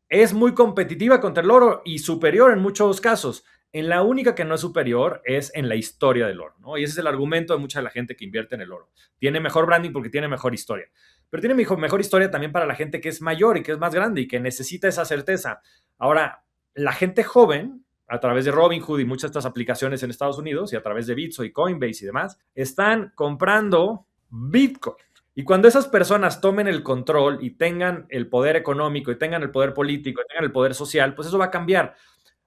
es muy competitiva contra el oro y superior en muchos casos. En la única que no es superior es en la historia del oro, ¿no? Y ese es el argumento de mucha de la gente que invierte en el oro. Tiene mejor branding porque tiene mejor historia. Pero tiene mejor historia también para la gente que es mayor y que es más grande y que necesita esa certeza. Ahora, la gente joven, a través de Robinhood y muchas de estas aplicaciones en Estados Unidos y a través de Bitso y Coinbase y demás, están comprando Bitcoin. Y cuando esas personas tomen el control y tengan el poder económico y tengan el poder político y tengan el poder social, pues eso va a cambiar.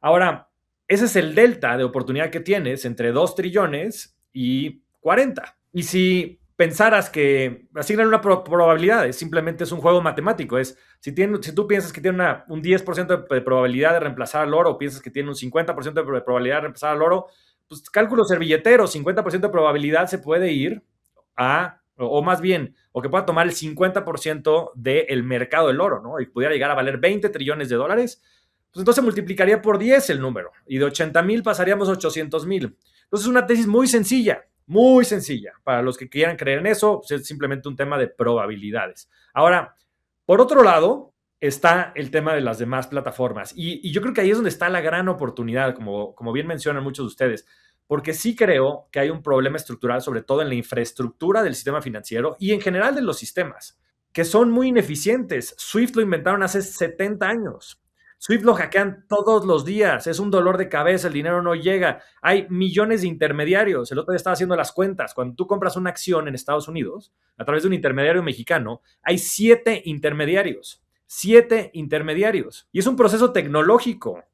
Ahora, ese es el delta de oportunidad que tienes entre 2 trillones y 40. Y si pensaras que asignan una probabilidad, simplemente es un juego matemático. Si tú piensas que tiene un 10% de probabilidad de reemplazar al oro o piensas que tiene un 50% de probabilidad de reemplazar al oro, pues cálculo servilletero, 50% de probabilidad se puede ir o más bien, o que pueda tomar el 50% del mercado del oro, ¿no? Y pudiera llegar a valer 20 trillones de dólares, pues entonces multiplicaría por 10 el número, y de 80,000 pasaríamos a 800,000. Entonces es una tesis muy sencilla, para los que quieran creer en eso, pues es simplemente un tema de probabilidades. Ahora, por otro lado, está el tema de las demás plataformas, y yo creo que ahí es donde está la gran oportunidad, como bien mencionan muchos de ustedes, porque sí creo que hay un problema estructural, sobre todo en la infraestructura del sistema financiero y en general de los sistemas, que son muy ineficientes. Swift lo inventaron hace 70 años. Swift lo hackean todos los días, es un dolor de cabeza, el dinero no llega, hay millones de intermediarios. El otro día estaba haciendo las cuentas, cuando tú compras una acción en Estados Unidos, a través de un intermediario mexicano, hay 7 intermediarios, y es un proceso tecnológico.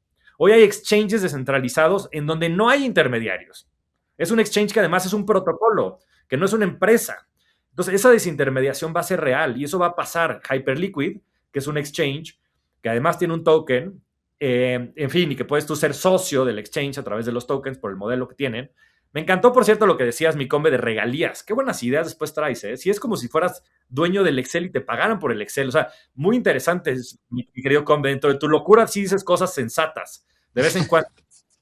Hoy hay exchanges descentralizados en donde no hay intermediarios. Es un exchange que además es un protocolo, que no es una empresa. Entonces, esa desintermediación va a ser real y eso va a pasar. Hyperliquid, que es un exchange, que además tiene un token, en fin, y que puedes tú ser socio del exchange a través de los tokens por el modelo que tienen. Me encantó, por cierto, lo que decías, mi combe, de regalías. Qué buenas ideas después traes, ¿eh? Si es como si fueras dueño del Excel y te pagaran por el Excel. O sea, muy interesante, mi querido combe. Dentro de tu locura sí dices cosas sensatas. De vez en cuando.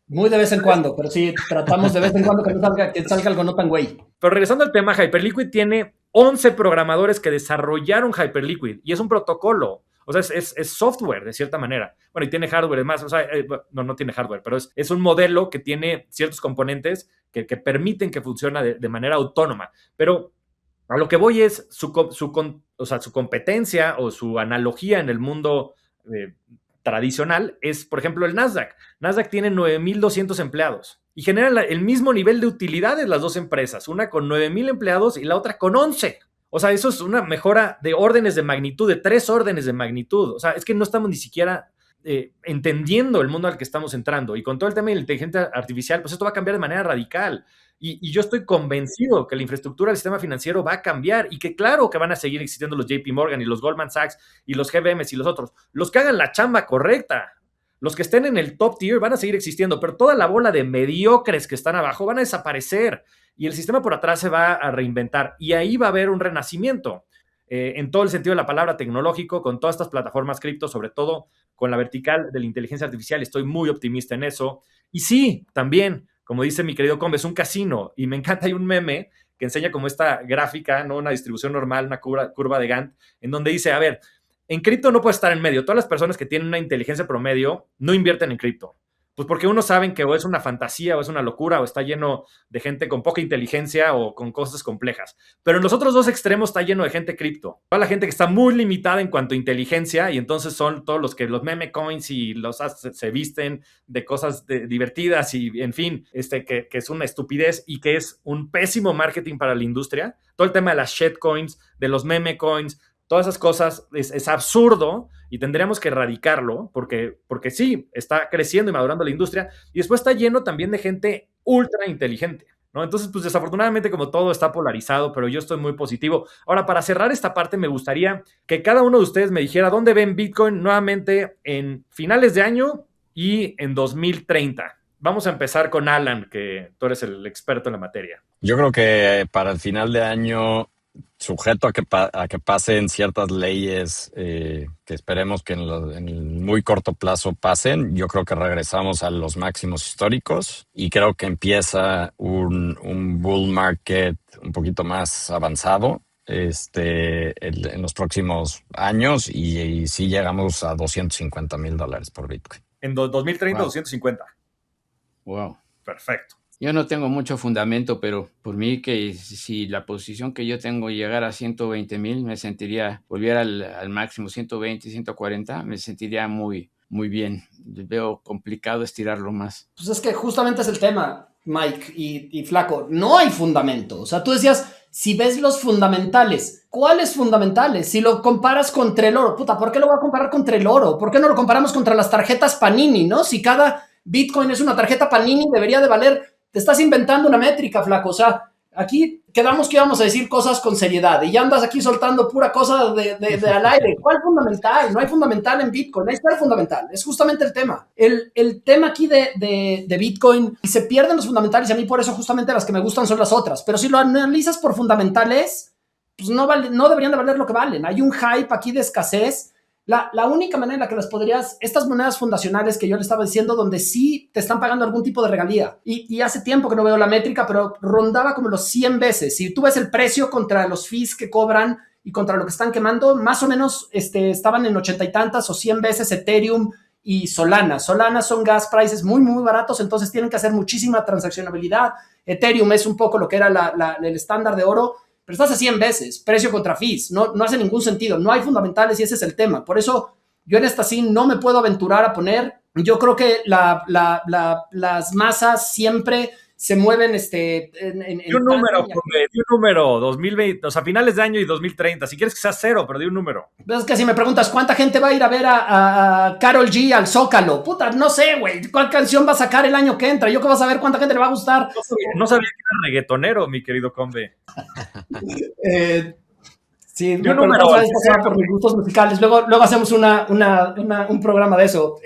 Muy de vez en cuando, pero sí tratamos de vez en cuando que salga algo no tan güey. Pero regresando al tema, Hyperliquid tiene 11 programadores que desarrollaron Hyperliquid y es un protocolo. O sea, es software de cierta manera. Bueno, y tiene hardware, además. O sea, no tiene hardware, pero es un modelo que tiene ciertos componentes que permiten que funcione de manera autónoma. Pero a lo que voy es su competencia o su analogía en el mundo tradicional es, por ejemplo, el Nasdaq. Nasdaq tiene 9,200 empleados y generan el mismo nivel de utilidades las dos empresas, una con 9,000 empleados y la otra con 11. O sea, eso es una mejora de órdenes de magnitud, de 3 órdenes de magnitud. O sea, es que no estamos ni siquiera entendiendo el mundo al que estamos entrando. Y con todo el tema de la inteligencia artificial, pues esto va a cambiar de manera radical. Y yo estoy convencido que la infraestructura del sistema financiero va a cambiar y que claro que van a seguir existiendo los JP Morgan y los Goldman Sachs y los GBMs y los otros. Los que hagan la chamba correcta, los que estén en el top tier van a seguir existiendo, pero toda la bola de mediocres que están abajo van a desaparecer y el sistema por atrás se va a reinventar y ahí va a haber un renacimiento en todo el sentido de la palabra tecnológico, con todas estas plataformas cripto, sobre todo con la vertical de la inteligencia artificial. Estoy muy optimista en eso. Y sí, también, como dice mi querido combe, es un casino y me encanta. Hay un meme que enseña como esta gráfica, ¿no? Una distribución normal, una curva de Gantt, en donde dice, a ver, en cripto no puede estar en medio. Todas las personas que tienen una inteligencia promedio no invierten en cripto. Pues porque unos saben que o es una fantasía o es una locura o está lleno de gente con poca inteligencia o con cosas complejas. Pero en los otros dos extremos está lleno de gente cripto. Toda la gente que está muy limitada en cuanto a inteligencia y entonces son todos los que los meme coins y se visten de cosas divertidas y en fin, que es una estupidez y que es un pésimo marketing para la industria. Todo el tema de las shitcoins, de los meme coins, todas esas cosas es absurdo y tendríamos que erradicarlo porque sí, está creciendo y madurando la industria y después está lleno también de gente ultra inteligente, ¿no? Entonces, pues desafortunadamente como todo está polarizado, pero yo estoy muy positivo. Ahora, para cerrar esta parte, me gustaría que cada uno de ustedes me dijera dónde ven Bitcoin nuevamente en finales de año y en 2030. Vamos a empezar con Alan, que tú eres el experto en la materia. Yo creo que para el final de año, sujeto a que pasen ciertas leyes que esperemos que en el muy corto plazo pasen, yo creo que regresamos a los máximos históricos y creo que empieza un bull market un poquito más avanzado en los próximos años y sí llegamos a $250,000 por Bitcoin. En 2030, wow. 250. Wow. Perfecto. Yo no tengo mucho fundamento, pero por mí que si la posición que yo tengo llegara a 120,000, me sentiría, volviera al máximo 120, 140, me sentiría muy, muy bien. Veo complicado estirarlo más. Pues es que justamente es el tema, Mike y Flaco. No hay fundamento. O sea, tú decías, si ves los fundamentales, ¿cuáles fundamentales? Si lo comparas contra el oro, puta, ¿por qué lo voy a comparar contra el oro? ¿Por qué no lo comparamos contra las tarjetas Panini, no? Si cada Bitcoin es una tarjeta Panini, debería de valer, te estás inventando una métrica, flaco, o sea, aquí quedamos que íbamos a decir cosas con seriedad y ya andas aquí soltando pura cosa de al aire. ¿Cuál fundamental? No hay fundamental en Bitcoin. Ahí está el fundamental. Es justamente el tema. El tema aquí de Bitcoin, se pierden los fundamentales y a mí por eso justamente las que me gustan son las otras. Pero si lo analizas por fundamentales, pues no deberían de valer lo que valen. Hay un hype aquí de escasez. La única manera en la que las podrías, estas monedas fundacionales que yo le estaba diciendo, donde sí te están pagando algún tipo de regalía, y hace tiempo que no veo la métrica, pero rondaba como los 100 veces. Si tú ves el precio contra los fees que cobran y contra lo que están quemando, más o menos estaban en 80 y tantas o 100 veces Ethereum y Solana. Solana son gas prices muy, muy baratos, entonces tienen que hacer muchísima transaccionabilidad. Ethereum es un poco lo que era el estándar de oro, pero estás a 100 veces, precio contra fees, no hace ningún sentido, no hay fundamentales y ese es el tema. Por eso yo en esta sí no me puedo aventurar a poner, yo creo que las masas siempre se mueven di un número, 2020, o sea, finales de año y 2030, si quieres que sea cero, pero di un número. Es que si me preguntas cuánta gente va a ir a ver a Karol G al Zócalo, puta, no sé, güey, ¿cuál canción va a sacar el año que entra? Yo que vas a ver cuánta gente le va a gustar. No sabía que era reggaetonero, mi querido Combe. Sí, yo número por mis gustos musicales. Luego hacemos un programa de eso.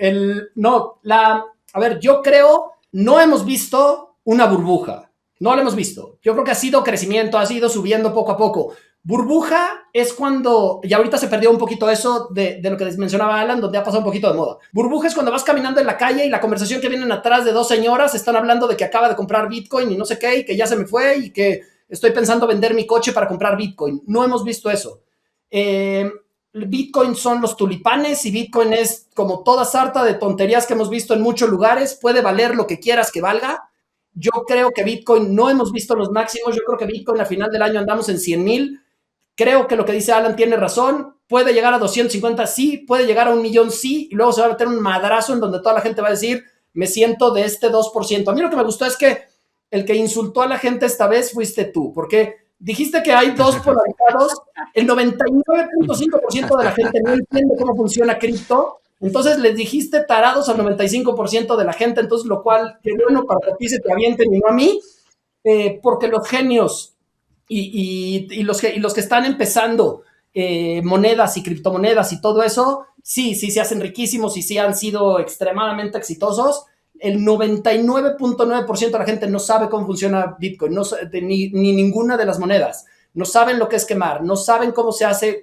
A ver, yo creo, no hemos visto una burbuja. No lo hemos visto. Yo creo que ha sido crecimiento, ha sido subiendo poco a poco. Burbuja es cuando, y ahorita se perdió un poquito eso de lo que mencionaba Alan, donde ha pasado un poquito de moda. Burbuja es cuando vas caminando en la calle y la conversación que vienen atrás de dos señoras están hablando de que acaba de comprar Bitcoin y no sé qué, y que ya se me fue y que estoy pensando vender mi coche para comprar Bitcoin. No hemos visto eso. Bitcoin son los tulipanes y Bitcoin es como toda sarta de tonterías que hemos visto en muchos lugares. Puede valer lo que quieras que valga. Yo creo que Bitcoin no hemos visto los máximos. Yo creo que Bitcoin a final del año andamos en 100,000. Creo que lo que dice Alan tiene razón. Puede llegar a 250, sí. Puede llegar a 1,000,000, sí. Y luego se va a meter un madrazo en donde toda la gente va a decir, me siento de este 2%. A mí lo que me gustó es que el que insultó a la gente esta vez fuiste tú, porque dijiste que hay dos polarizados. El 99.5% de la gente no entiende cómo funciona cripto. Entonces les dijiste tarados al 95% de la gente, entonces lo cual, qué bueno para que a ti se te avienten y no a mí, porque los genios y los que están empezando monedas y criptomonedas y todo eso, sí se hacen riquísimos y sí han sido extremadamente exitosos. El 99.9% de la gente no sabe cómo funciona Bitcoin, ni ninguna de las monedas. No saben lo que es quemar, no saben cómo se hace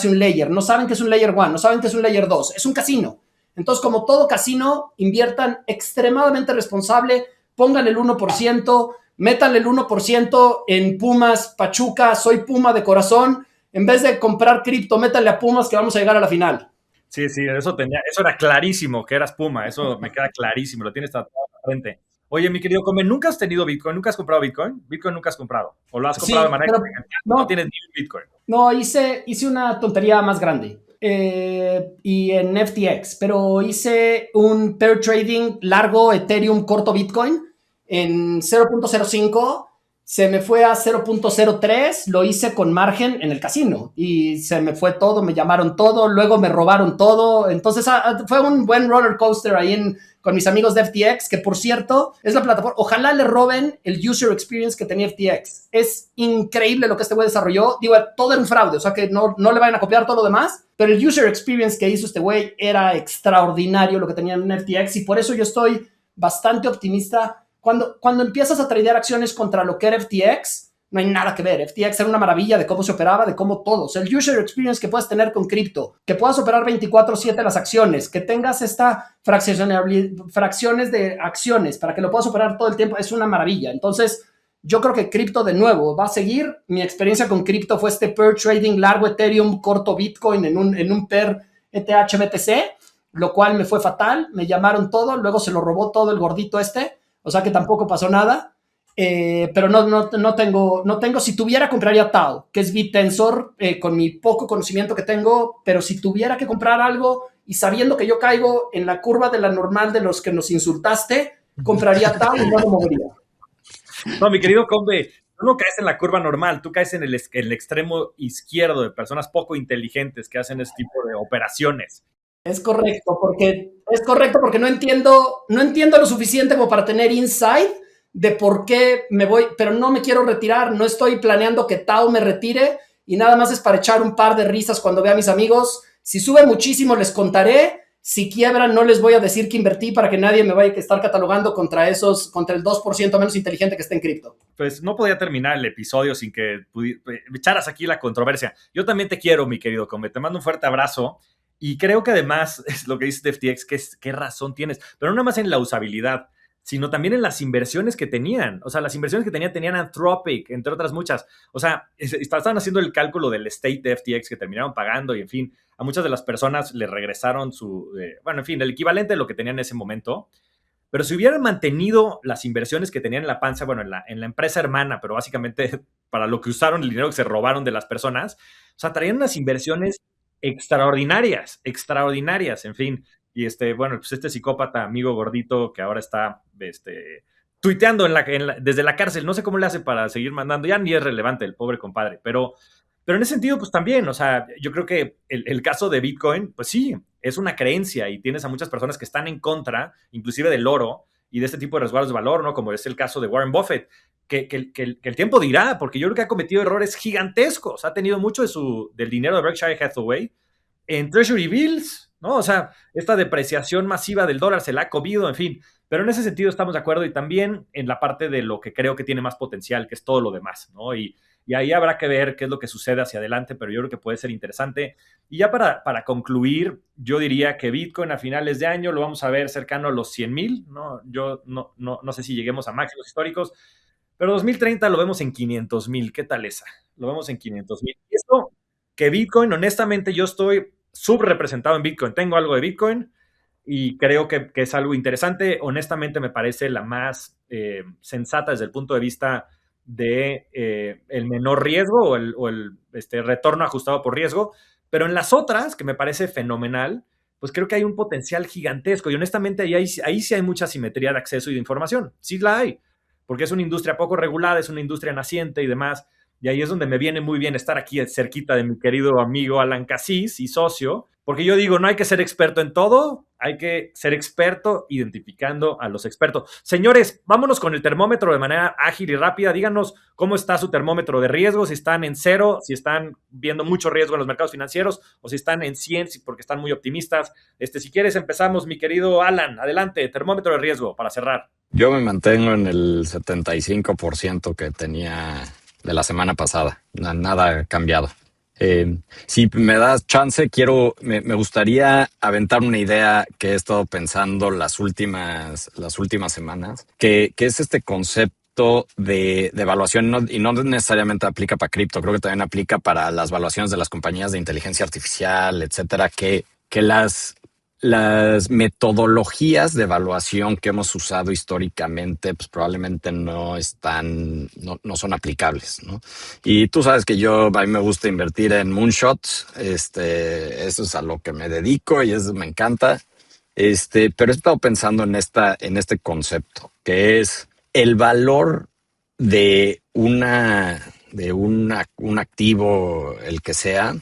un layer, no saben que es un layer 1, no saben que es un layer 2, es un casino. Entonces, como todo casino, inviertan extremadamente responsable, pongan el 1%, métanle el 1% en Pumas, Pachuca, soy Puma de corazón, en vez de comprar cripto, métanle a Pumas que vamos a llegar a la final. Sí, eso era clarísimo, que eras Puma, eso me queda clarísimo, lo tienes tatuado en la frente. Oye, mi querido Come, ¿nunca has tenido Bitcoin? ¿Nunca has comprado Bitcoin? ¿Bitcoin nunca has comprado? ¿O lo has comprado de manera que no tienes ni un Bitcoin? No, hice una tontería más grande. Y en FTX, pero hice un pair trading largo Ethereum corto Bitcoin en 0.05, se me fue a 0.03, lo hice con margen en el casino y se me fue todo, me llamaron todo, luego me robaron todo, entonces fue un buen roller coaster ahí con mis amigos de FTX, que por cierto es la plataforma, ojalá le roben el user experience que tenía FTX, es increíble lo que este güey desarrolló, digo, todo era un fraude, o sea que no le vayan a copiar todo lo demás, pero el user experience que hizo este güey era extraordinario lo que tenía en FTX y por eso yo estoy bastante optimista. Cuando empiezas a tradear acciones contra lo que era FTX, no hay nada que ver. FTX era una maravilla de cómo se operaba, de cómo todo. O sea, el user experience que puedes tener con cripto, que puedas operar 24/7 las acciones, que tengas esta fracciones de acciones para que lo puedas operar todo el tiempo, es una maravilla. Entonces, yo creo que cripto de nuevo va a seguir. Mi experiencia con cripto fue este pair trading largo Ethereum, corto Bitcoin en un pair ETH-BTC, lo cual me fue fatal. Me llamaron todo, luego se lo robó todo el gordito este. O sea que tampoco pasó nada, pero no tengo, si tuviera compraría Tao, que es BitTensor, con mi poco conocimiento que tengo, pero si tuviera que comprar algo y sabiendo que yo caigo en la curva de la normal de los que nos insultaste, compraría Tao y no lo movería. No, mi querido Combe, tú no caes en la curva normal, tú caes en el extremo izquierdo de personas poco inteligentes que hacen ese tipo de operaciones. Es correcto porque no entiendo lo suficiente como para tener insight de por qué me voy, pero no me quiero retirar, no estoy planeando que Tao me retire y nada más es para echar un par de risas cuando vea a mis amigos. Si sube muchísimo les contaré, si quiebran no les voy a decir que invertí para que nadie me vaya a estar catalogando contra el 2% menos inteligente que está en cripto. Pues no podía terminar el episodio sin que echaras aquí la controversia. Yo también te quiero, mi querido Combe, te mando un fuerte abrazo. Y creo que además, es lo que dice de FTX, qué razón tienes, pero no nada más en la usabilidad, sino también en las inversiones que tenían. O sea, las inversiones que tenían Anthropic, entre otras muchas. O sea, estaban haciendo el cálculo del estate de FTX que terminaron pagando y, en fin, a muchas de las personas le regresaron bueno, en fin, el equivalente de lo que tenían en ese momento. Pero si hubieran mantenido las inversiones que tenían en la panza, bueno, en la empresa hermana, pero básicamente para lo que usaron el dinero que se robaron de las personas, o sea, traían unas inversiones extraordinarias, extraordinarias, en fin. Y bueno, pues este psicópata amigo gordito que ahora está tuiteando desde la cárcel, no sé cómo le hace para seguir mandando, ya ni es relevante el pobre compadre, pero en ese sentido, pues también, o sea, yo creo que el caso de Bitcoin, pues sí, es una creencia y tienes a muchas personas que están en contra, inclusive del oro y de este tipo de resguardos de valor, ¿no? Como es el caso de Warren Buffett, que el tiempo dirá, porque yo creo que ha cometido errores gigantescos, ha tenido mucho del dinero de Berkshire Hathaway en Treasury Bills, ¿no? O sea, esta depreciación masiva del dólar se la ha comido, en fin. Pero en ese sentido estamos de acuerdo y también en la parte de lo que creo que tiene más potencial, que es todo lo demás, ¿no? Y ahí habrá que ver qué es lo que sucede hacia adelante, pero yo creo que puede ser interesante. Y ya para concluir, yo diría que Bitcoin a finales de año lo vamos a ver cercano a los 100,000, ¿no? Yo no sé si lleguemos a máximos históricos, pero 2030 lo vemos en 500,000. ¿Qué tal esa? Lo vemos en 500,000. Y esto que Bitcoin, honestamente, yo estoy subrepresentado en Bitcoin. Tengo algo de Bitcoin y creo que es algo interesante. Honestamente, me parece la más sensata desde el punto de vista de el menor riesgo o el retorno ajustado por riesgo. Pero en las otras, que me parece fenomenal, pues creo que hay un potencial gigantesco. Y honestamente, ahí sí hay mucha simetría de acceso y de información. Sí la hay, porque es una industria poco regulada, es una industria naciente y demás. Y ahí es donde me viene muy bien estar aquí cerquita de mi querido amigo Alan Cassis y socio, porque yo digo, no hay que ser experto en todo, hay que ser experto identificando a los expertos. Señores, vámonos con el termómetro de manera ágil y rápida. Díganos cómo está su termómetro de riesgo, si están en 0, si están viendo mucho riesgo en los mercados financieros o si están en 100 porque están muy optimistas. Si quieres empezamos, mi querido Alan. Adelante, termómetro de riesgo para cerrar. Yo me mantengo en el 75% que tenía de la semana pasada. Nada ha cambiado. Si me das chance, me gustaría aventar una idea que he estado pensando las últimas semanas, que es este concepto de evaluación, y no necesariamente aplica para cripto, creo que también aplica para las evaluaciones de las compañías de inteligencia artificial, etcétera, que las metodologías de evaluación que hemos usado históricamente, pues probablemente no son aplicables, ¿no? Y tú sabes que a mí me gusta invertir en moonshots, eso es a lo que me dedico y eso me encanta. Pero he estado pensando en este concepto, que es el valor de un activo, el que sea,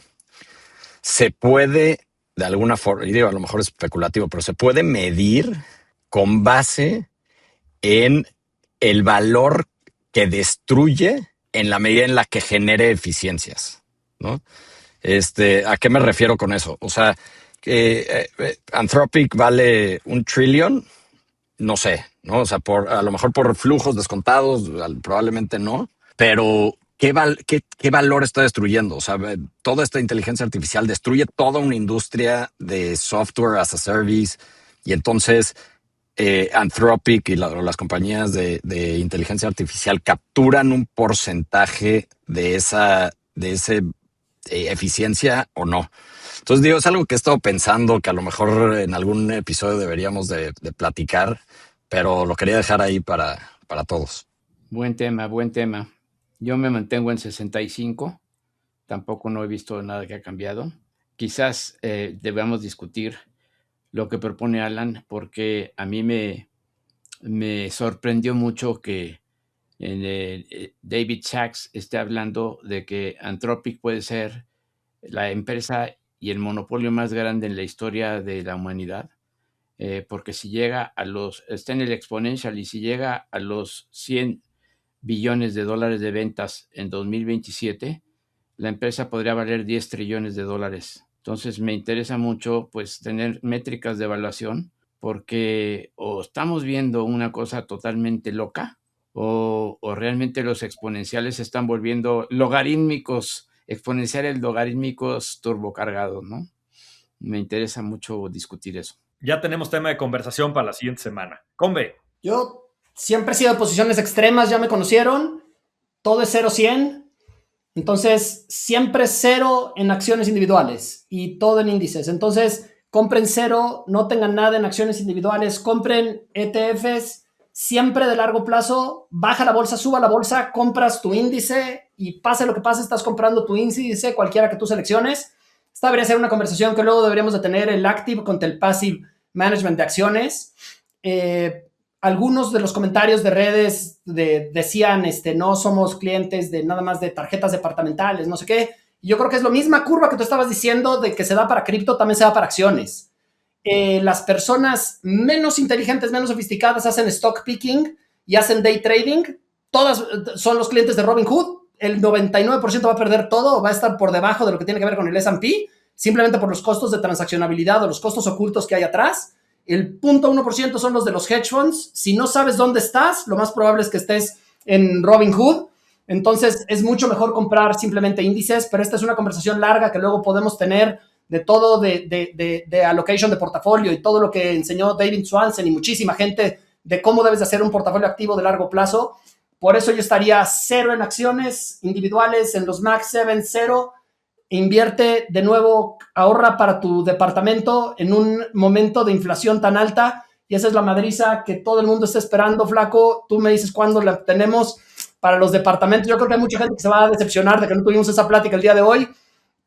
se puede de alguna forma, y digo, a lo mejor es especulativo, pero se puede medir con base en el valor que destruye en la medida en la que genere eficiencias, ¿no? ¿A qué me refiero con eso? O sea, que Anthropic vale 1 trillón, no sé, ¿no? O sea, a lo mejor por flujos descontados, probablemente no, pero ¿qué valor está destruyendo? O sea, toda esta inteligencia artificial destruye toda una industria de software as a service y entonces Anthropic y las compañías de inteligencia artificial capturan un porcentaje de esa eficiencia o no. Entonces, digo, es algo que he estado pensando que a lo mejor en algún episodio deberíamos de platicar, pero lo quería dejar ahí para todos. Buen tema, buen tema. Yo me mantengo en 65. Tampoco no he visto nada que ha cambiado. Quizás debamos discutir lo que propone Alan, porque a mí me sorprendió mucho que David Sachs esté hablando de que Anthropic puede ser la empresa y el monopolio más grande en la historia de la humanidad, porque si llega está en el exponential, y si llega a los 100 billones de dólares de ventas en 2027, la empresa podría valer 10 trillones de dólares. Entonces me interesa mucho pues tener métricas de evaluación, porque o estamos viendo una cosa totalmente loca o realmente los exponenciales se están volviendo exponenciales logarítmicos turbocargados, ¿no? Me interesa mucho discutir eso. Ya tenemos tema de conversación para la siguiente semana. Combe. Yo siempre he sido de posiciones extremas, ya me conocieron. Todo es 0-100. Entonces, siempre 0 en acciones individuales y todo en índices. Entonces, compren 0, no tengan nada en acciones individuales, compren ETFs, siempre de largo plazo, baja la bolsa, suba la bolsa, compras tu índice y pase lo que pase, estás comprando tu índice, cualquiera que tú selecciones. Esta debería ser una conversación que luego deberíamos de tener, el active contra el passive management de acciones. Algunos de los comentarios de redes decían, no somos clientes de nada más de tarjetas departamentales, no sé qué. Y yo creo que es la misma curva que tú estabas diciendo de que se da para cripto, también se da para acciones. Las personas menos inteligentes, menos sofisticadas hacen stock picking y hacen day trading. Todas son los clientes de Robinhood. El 99% va a perder todo o va a estar por debajo de lo que tiene que ver con el S&P, simplemente por los costos de transaccionabilidad o los costos ocultos que hay atrás. El 0.1% son los de los hedge funds. Si no sabes dónde estás, lo más probable es que estés en Robinhood. Entonces, es mucho mejor comprar simplemente índices, pero esta es una conversación larga que luego podemos tener de todo de allocation de portafolio y todo lo que enseñó David Swanson y muchísima gente de cómo debes de hacer un portafolio activo de largo plazo. Por eso yo estaría 0 en acciones individuales, en los Max 7, 0. Invierte de nuevo, ahorra para tu departamento en un momento de inflación tan alta, y esa es la madriza que todo el mundo está esperando. Flaco, tú me dices cuándo la tenemos para los departamentos. Yo creo que hay mucha gente que se va a decepcionar de que no tuvimos esa plática el día de hoy,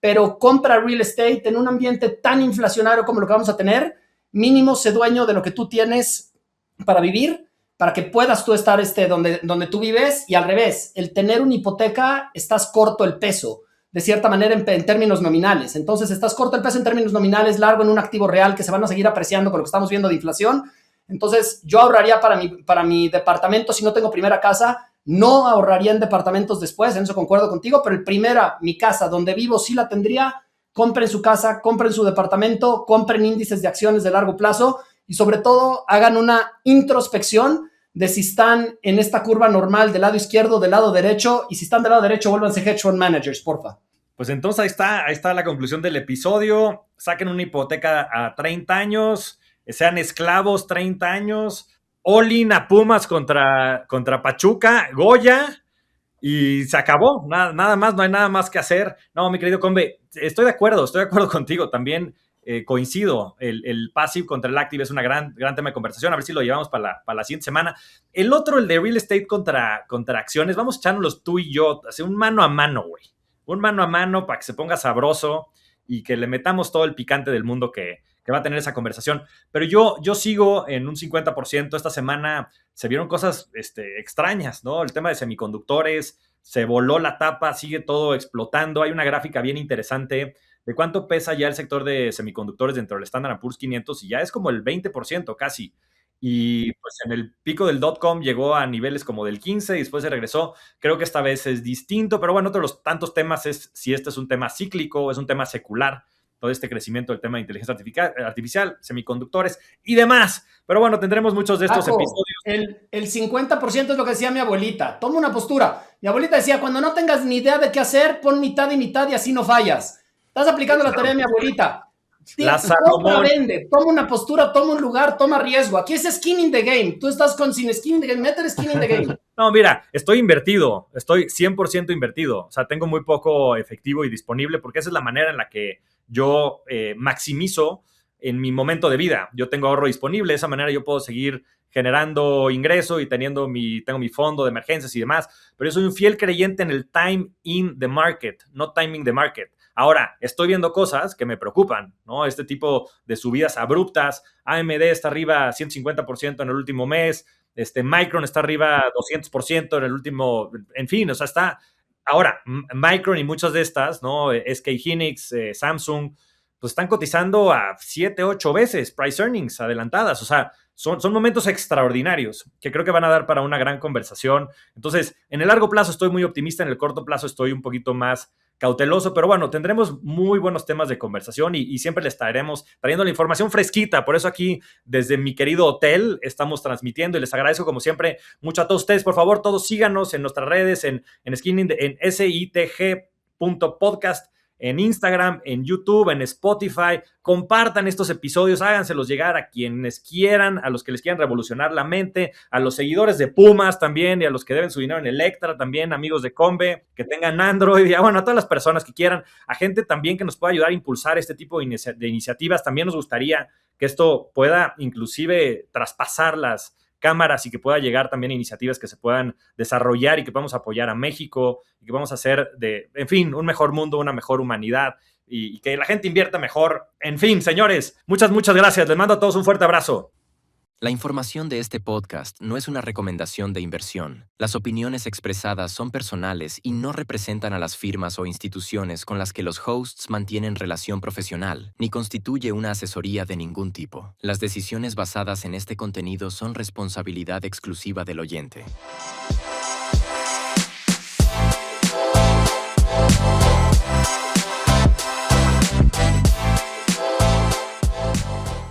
pero compra real estate en un ambiente tan inflacionario como lo que vamos a tener. Mínimo sé dueño de lo que tú tienes para vivir, para que puedas tú estar donde tú vives, y al revés, el tener una hipoteca, estás corto el peso de cierta manera en términos nominales. Entonces, estás corto el peso en términos nominales, largo en un activo real que se van a seguir apreciando con lo que estamos viendo de inflación. Entonces, yo ahorraría para mi departamento si no tengo primera casa. No ahorraría en departamentos después, en eso concuerdo contigo, pero mi casa donde vivo sí la tendría. Compren su casa, compren su departamento, compren índices de acciones de largo plazo y sobre todo hagan una introspección de si están en esta curva normal del lado izquierdo, del lado derecho, y si están del lado derecho, vuélvanse hedge fund managers, porfa. Pues entonces ahí está la conclusión del episodio. Saquen una hipoteca a 30 años, sean esclavos 30 años, all-in a Pumas contra Pachuca, Goya, y se acabó. Nada más, no hay nada más que hacer. No, mi querido Combe, estoy de acuerdo contigo. También coincido, el passive contra el active es una gran tema de conversación. A ver si lo llevamos para la siguiente semana. El otro, el de real estate contra acciones, vamos echándolos tú y yo, hacer un mano a mano, güey. Un mano a mano para que se ponga sabroso y que le metamos todo el picante del mundo que va a tener esa conversación. Pero yo sigo en un 50%. Esta semana se vieron cosas extrañas, ¿no? El tema de semiconductores, se voló la tapa, sigue todo explotando. Hay una gráfica bien interesante de cuánto pesa ya el sector de semiconductores dentro del Standard & Poor's 500, y ya es como el 20% casi. Y pues en el pico del .com llegó a niveles como del 15 y después se regresó. Creo que esta vez es distinto, pero bueno, otro de los tantos temas es si este es un tema cíclico o es un tema secular, todo este crecimiento del tema de inteligencia artificial, semiconductores y demás. Pero bueno, tendremos muchos de estos episodios. El 50% es lo que decía mi abuelita. Toma una postura. Mi abuelita decía, cuando no tengas ni idea de qué hacer, pon mitad y mitad y así no fallas. Estás aplicando la tarea de mi abuelita. Compra, vende, toma una postura, toma un lugar, toma riesgo. Aquí es skin in the game. Tú estás sin skin in the game, métele skin in the game. No, mira, estoy invertido, estoy 100% invertido. O sea, tengo muy poco efectivo y disponible porque esa es la manera en la que yo maximizo en mi momento de vida. Yo tengo ahorro disponible, de esa manera yo puedo seguir generando ingreso y tengo mi fondo de emergencias y demás. Pero yo soy un fiel creyente en el time in the market, no timing the market. Ahora, estoy viendo cosas que me preocupan, ¿no? Este tipo de subidas abruptas. AMD está arriba 150% en el último mes. Micron está arriba 200% en el último, en fin, o sea, está... Ahora, Micron y muchas de estas, ¿no? SK Hynix, Samsung, pues están cotizando a 7, 8 veces price earnings adelantadas. O sea, son momentos extraordinarios que creo que van a dar para una gran conversación. Entonces, en el largo plazo estoy muy optimista, en el corto plazo estoy un poquito más cauteloso, pero bueno, tendremos muy buenos temas de conversación y siempre les estaremos trayendo la información fresquita. Por eso aquí, desde mi querido hotel, estamos transmitiendo y les agradezco como siempre mucho a todos ustedes. Por favor, todos síganos en nuestras redes, en Skinning, en SITG.podcast, en Instagram, en YouTube, en Spotify. Compartan estos episodios, háganselos llegar a quienes quieran, a los que les quieran revolucionar la mente, a los seguidores de Pumas también y a los que deben su dinero en Electra también, amigos de Combe, que tengan Android, y bueno, a todas las personas que quieran, a gente también que nos pueda ayudar a impulsar este tipo de iniciativas. También nos gustaría que esto pueda inclusive traspasar las cámaras y que pueda llegar también a iniciativas que se puedan desarrollar y que podamos apoyar a México y que vamos a hacer en fin, un mejor mundo, una mejor humanidad y que la gente invierta mejor. En fin, señores, muchas gracias. Les mando a todos un fuerte abrazo. La información de este podcast no es una recomendación de inversión. Las opiniones expresadas son personales y no representan a las firmas o instituciones con las que los hosts mantienen relación profesional, ni constituye una asesoría de ningún tipo. Las decisiones basadas en este contenido son responsabilidad exclusiva del oyente.